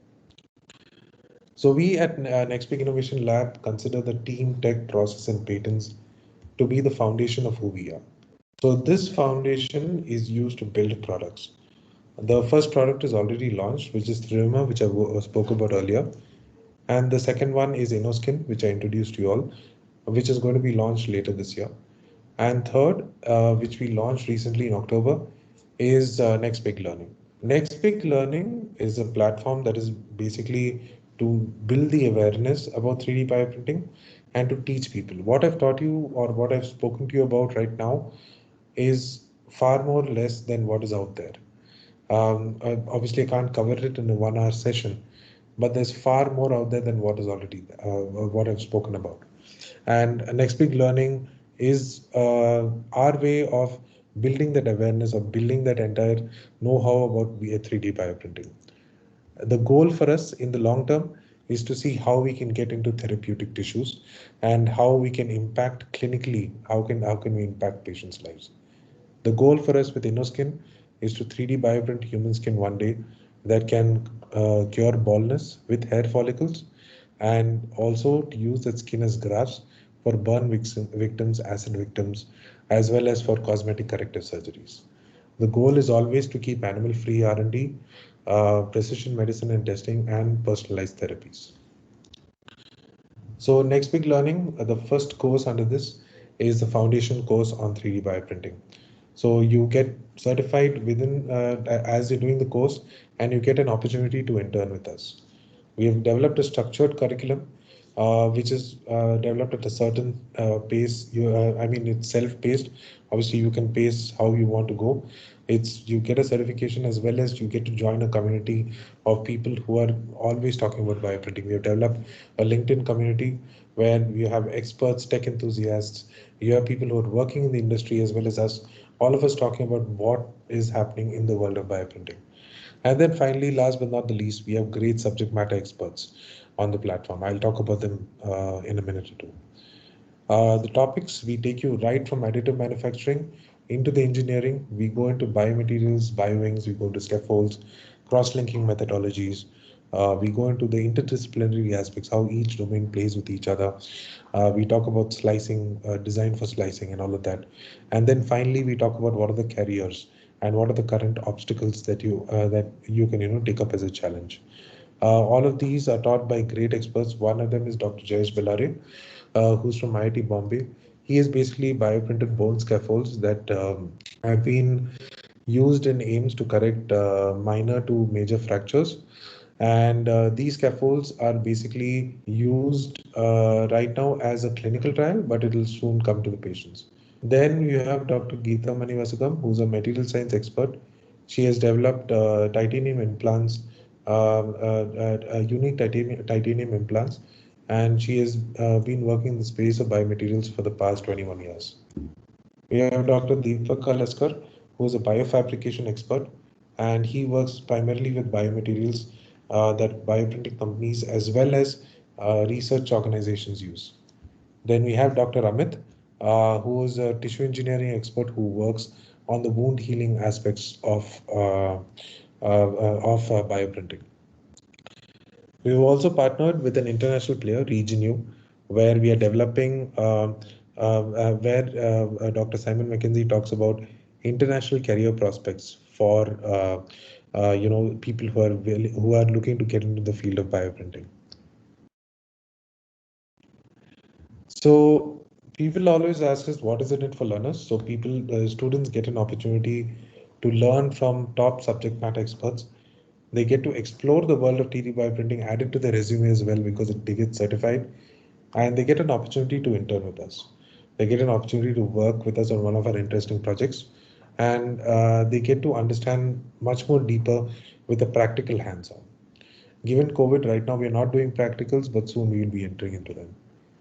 So we at NextBig Innovation Lab consider the team, tech, process, and patents to be the foundation of who we are. So this foundation is used to build products. The first product is already launched, which is Thrima, which I spoke about earlier. And the second one is InnoSkin, which I introduced to you all, which is going to be launched later this year. And third, which we launched recently in October, is Next Big Learning. Next Big Learning is a platform that is basically to build the awareness about 3D bioprinting and to teach people. What I've taught you or what I've spoken to you about right now is far more less than what is out there. Obviously, I can't cover it in a 1 hour session, but there's far more out there than what is already what I've spoken about. And Next Big Learning is our way of building that awareness, of building that entire know-how about 3D bioprinting. The goal for us in the long term is to see how we can get into therapeutic tissues and how we can impact clinically, how can we impact patients' lives. The goal for us with InnoSkin is to 3D bioprint human skin one day that can cure baldness with hair follicles, and also to use that skin as grafts for burn victims, acid victims, as well as for cosmetic corrective surgeries. The goal is always to keep animal-free R&D, precision medicine and testing, and personalized therapies. So Next Big Learning, the first course under this is the foundation course on 3D bioprinting. So you get certified within as you're doing the course, and you get an opportunity to intern with us. We have developed a structured curriculum, which is developed at a certain pace. I mean, it's self-paced. Obviously, you can pace how you want to go. You get a certification as well as you get to join a community of people who are always talking about bioprinting. We have developed a LinkedIn community where you have experts, tech enthusiasts. You have people who are working in the industry as well as us, all of us talking about what is happening in the world of bioprinting. And then finally, last but not the least, we have great subject matter experts on the platform. I'll talk about them in a minute or two. The topics, we take you right from additive manufacturing into the engineering. We go into biomaterials, bioinks, we go into scaffolds, cross-linking methodologies. We go into the interdisciplinary aspects, how each domain plays with each other. We talk about slicing, design for slicing and all of that. And then finally, we talk about what are the carriers and what are the current obstacles that you can take up as a challenge. All of these are taught by great experts. One of them is Dr. Jayesh Bellare, who's from IIT Bombay. He is basically bioprinted bone scaffolds that have been used in AIIMS to correct minor to major fractures. And these scaffolds are basically used right now as a clinical trial, but it will soon come to the patients. Then you have Dr. Geeta Manivasagam, who's a material science expert. She has developed titanium implants, unique titanium implants, and she has been working in the space of biomaterials for the past 21 years. We have Dr. Deepak Kalaskar, who is a biofabrication expert, and he works primarily with biomaterials that bioprinting companies as well as research organizations use. Then we have Dr. Amit, who is a tissue engineering expert who works on the wound healing aspects of bioprinting. We've also partnered with an international player, Regenew, where we are developing, where Dr. Simon McKenzie talks about international career prospects for people who are looking to get into the field of bioprinting. So people always ask us, what is in it for learners? So students get an opportunity to learn from top subject matter experts. They get to explore the world of 3D bioprinting, add it to their resume as well because they get certified, and they get an opportunity to intern with us. They get an opportunity to work with us on one of our interesting projects, and they get to understand much more deeper with a practical hands-on. Given COVID right now, we are not doing practicals, but soon we will be entering into them.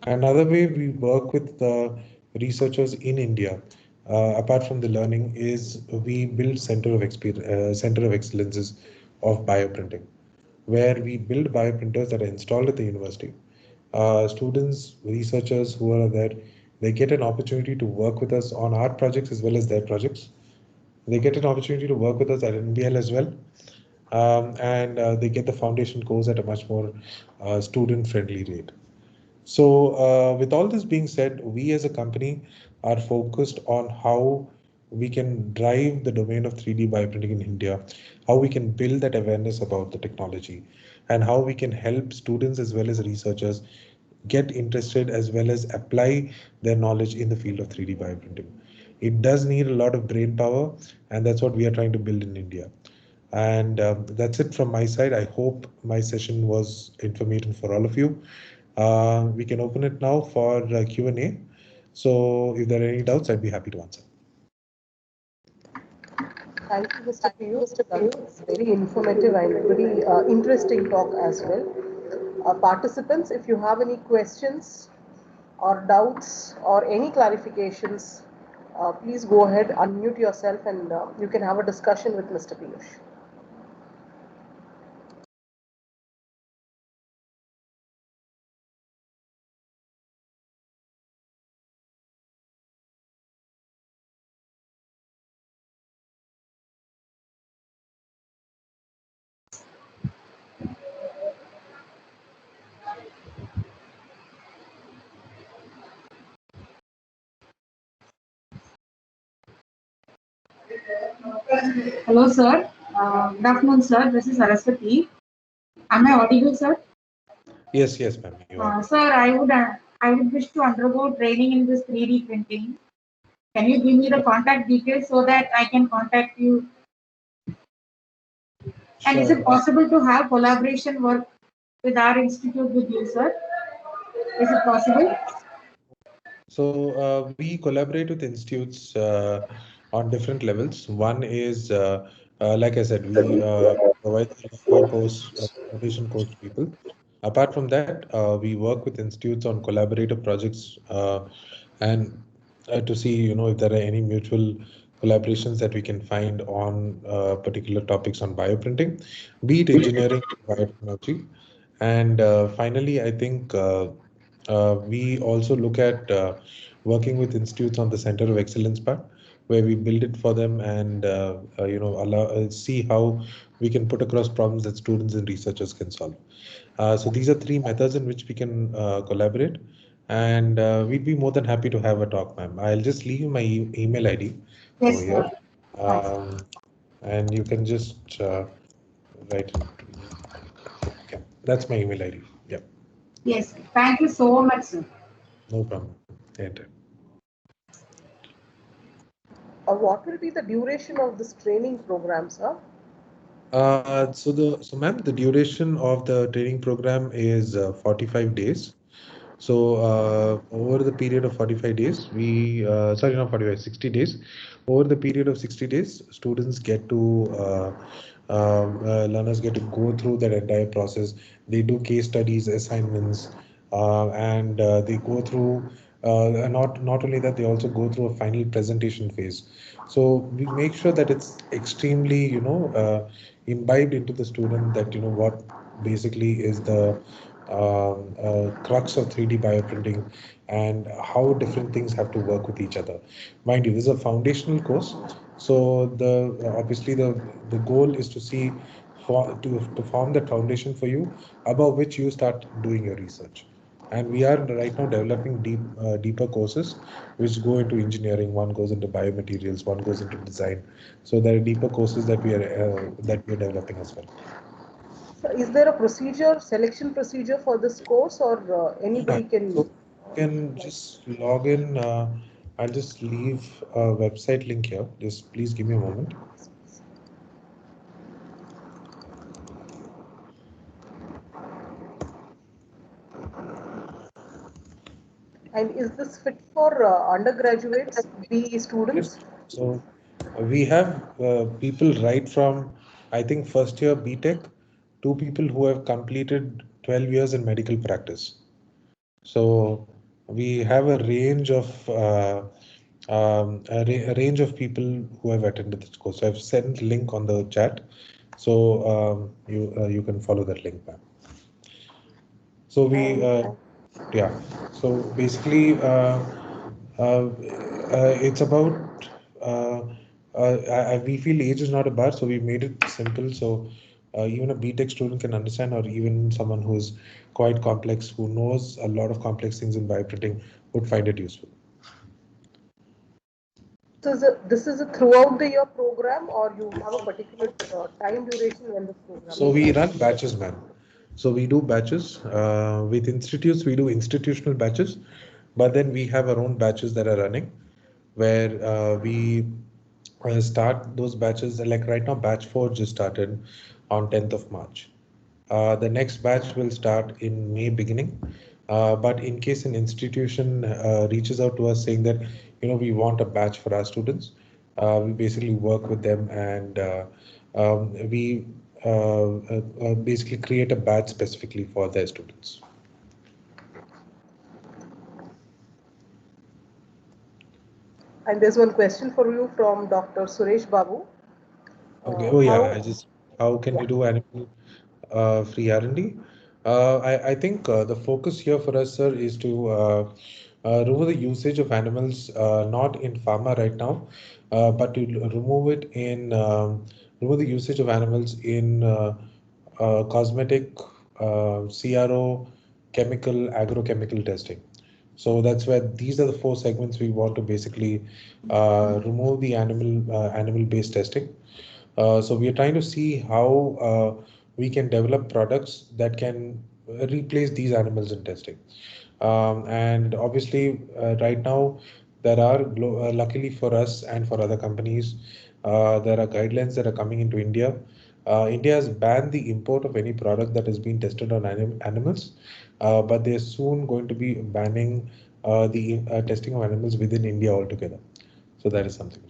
Another way we work with the researchers in India, apart from the learning, is we build center of excellences of bioprinting, where we build bioprinters that are installed at the university. Students, researchers who are there, they get an opportunity to work with us on our projects as well as their projects. They get an opportunity to work with us at NBL as well. And they get the foundation course at a much more student-friendly rate. So with all this being said, we as a company are focused on how we can drive the domain of 3D bioprinting in India, how we can build that awareness about the technology, and how we can help students as well as researchers get interested as well as apply their knowledge in the field of 3D bioprinting. It does need a lot of brain power, and that's what we are trying to build in India. And that's it from my side. I hope my session was informative for all of you. We can open it now for Q&A. So if there are any doubts, I'd be happy to answer. Thank you, Mr. Piyush. It's very informative and very interesting talk as well. Participants, if you have any questions or doubts or any clarifications, please go ahead, unmute yourself, and you can have a discussion with Mr. Piyush. Hello, sir. Good afternoon, sir. This is Saraswati. Am I audible, sir? Yes, ma'am, you are. Sir, I would wish to undergo training in this 3D printing. Can you give me the contact details so that I can contact you? And is it possible to have collaboration work with our institute with you, sir? Is it possible? So we collaborate with institutes on different levels. One is, like I said, we provide a course, foundation course to people. Apart from that, we work with institutes on collaborative projects and to see, if there are any mutual collaborations that we can find on particular topics on bioprinting, be it engineering, biotechnology. And finally, I think we also look at working with institutes on the Center of Excellence part, where we build it for them and see how we can put across problems that students and researchers can solve. So these are three methods in which we can collaborate, and we'd be more than happy to have a talk, ma'am. I'll just leave my email ID Yes, over here, sir. and you can just write it. Okay, that's my email ID. Yeah. Yes. Thank you so much, sir. No problem. Enter. What will be the duration of this training program, sir? So ma'am, the duration of the training program is 45 days. So over the period of 45 days, sorry, not 45, 60 days. Over the period of 60 days, students get to, learners get to go through that entire process. They do case studies, assignments, and they go through, not only that, they also go through a final presentation phase. So we make sure that it's extremely, imbibed into the student that, what basically is the crux of 3D bioprinting and how different things have to work with each other. Mind you, this is a foundational course, so obviously the goal is to see to form that foundation for you, above which you start doing your research. And we are right now developing deeper courses which go into engineering. One goes into biomaterials, one goes into design. So there are deeper courses that we are developing as well. So is there a selection procedure for this course, or anybody can? So you can just log in. I'll just leave a website link here. Just please give me a moment. And is this fit for undergraduates, BE students? So we have people right from, I think, first year BTech to people who have completed 12 years in medical practice. So we have a range of a range of people who have attended this course. So I've sent link on the chat, so you can follow that link, ma'am. So yeah. So basically, it's about we feel age is not a bar, so we made it simple. So even a BTech student can understand, or even someone who's quite complex, who knows a lot of complex things in bioprinting, would find it useful. This is a throughout the year program, or you have a particular time duration when the program So is we running? run batches, ma'am. So we do batches with institutes. We do institutional batches, but then we have our own batches that are running, where we start those batches. Like right now, batch 4 just started on 10th of March. The next batch will start in May beginning. But in case an institution reaches out to us saying that, we want a batch for our students, we basically work with them, and we basically create a batch specifically for their students. And there's one question for you from Dr. Suresh Babu. Okay. Oh yeah. How, How can we yeah, do animal free R&D? I think the focus here for us, sir, is to remove the usage of animals, not in pharma right now, but to remove the usage of animals in cosmetic, CRO, chemical, agrochemical testing. So that's where these are the 4 segments we want to basically remove the animal-based testing. So we are trying to see how we can develop products that can replace these animals in testing. And obviously, right now, there are, luckily for us and for other companies, there are guidelines that are coming into India. India has banned the import of any product that has been tested on animals, but they're soon going to be banning the testing of animals within India altogether. So that is something.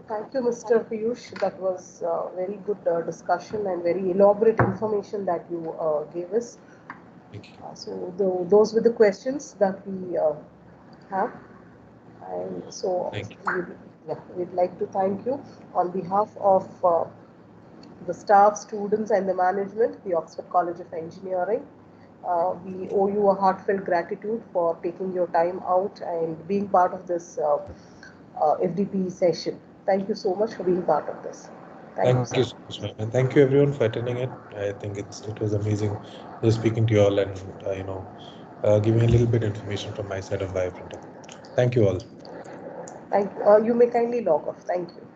thank you, Mr. Piyush. That was very good discussion and very elaborate information that you gave us. Thank you. Those were the questions that we have. And so Thank you. we'd like to thank you on behalf of the staff, students, and the management, the Oxford College of Engineering. We owe you a heartfelt gratitude for taking your time out and being part of this FDP session. Thank you so much for being part of this. Thank you, Thank you sir. so much, ma'am. And thank you everyone for attending it. I think it was amazing just speaking to you all, and giving a little bit information from my side of bioprinting. Thank you all. Thank you. You may kindly log off. Thank you.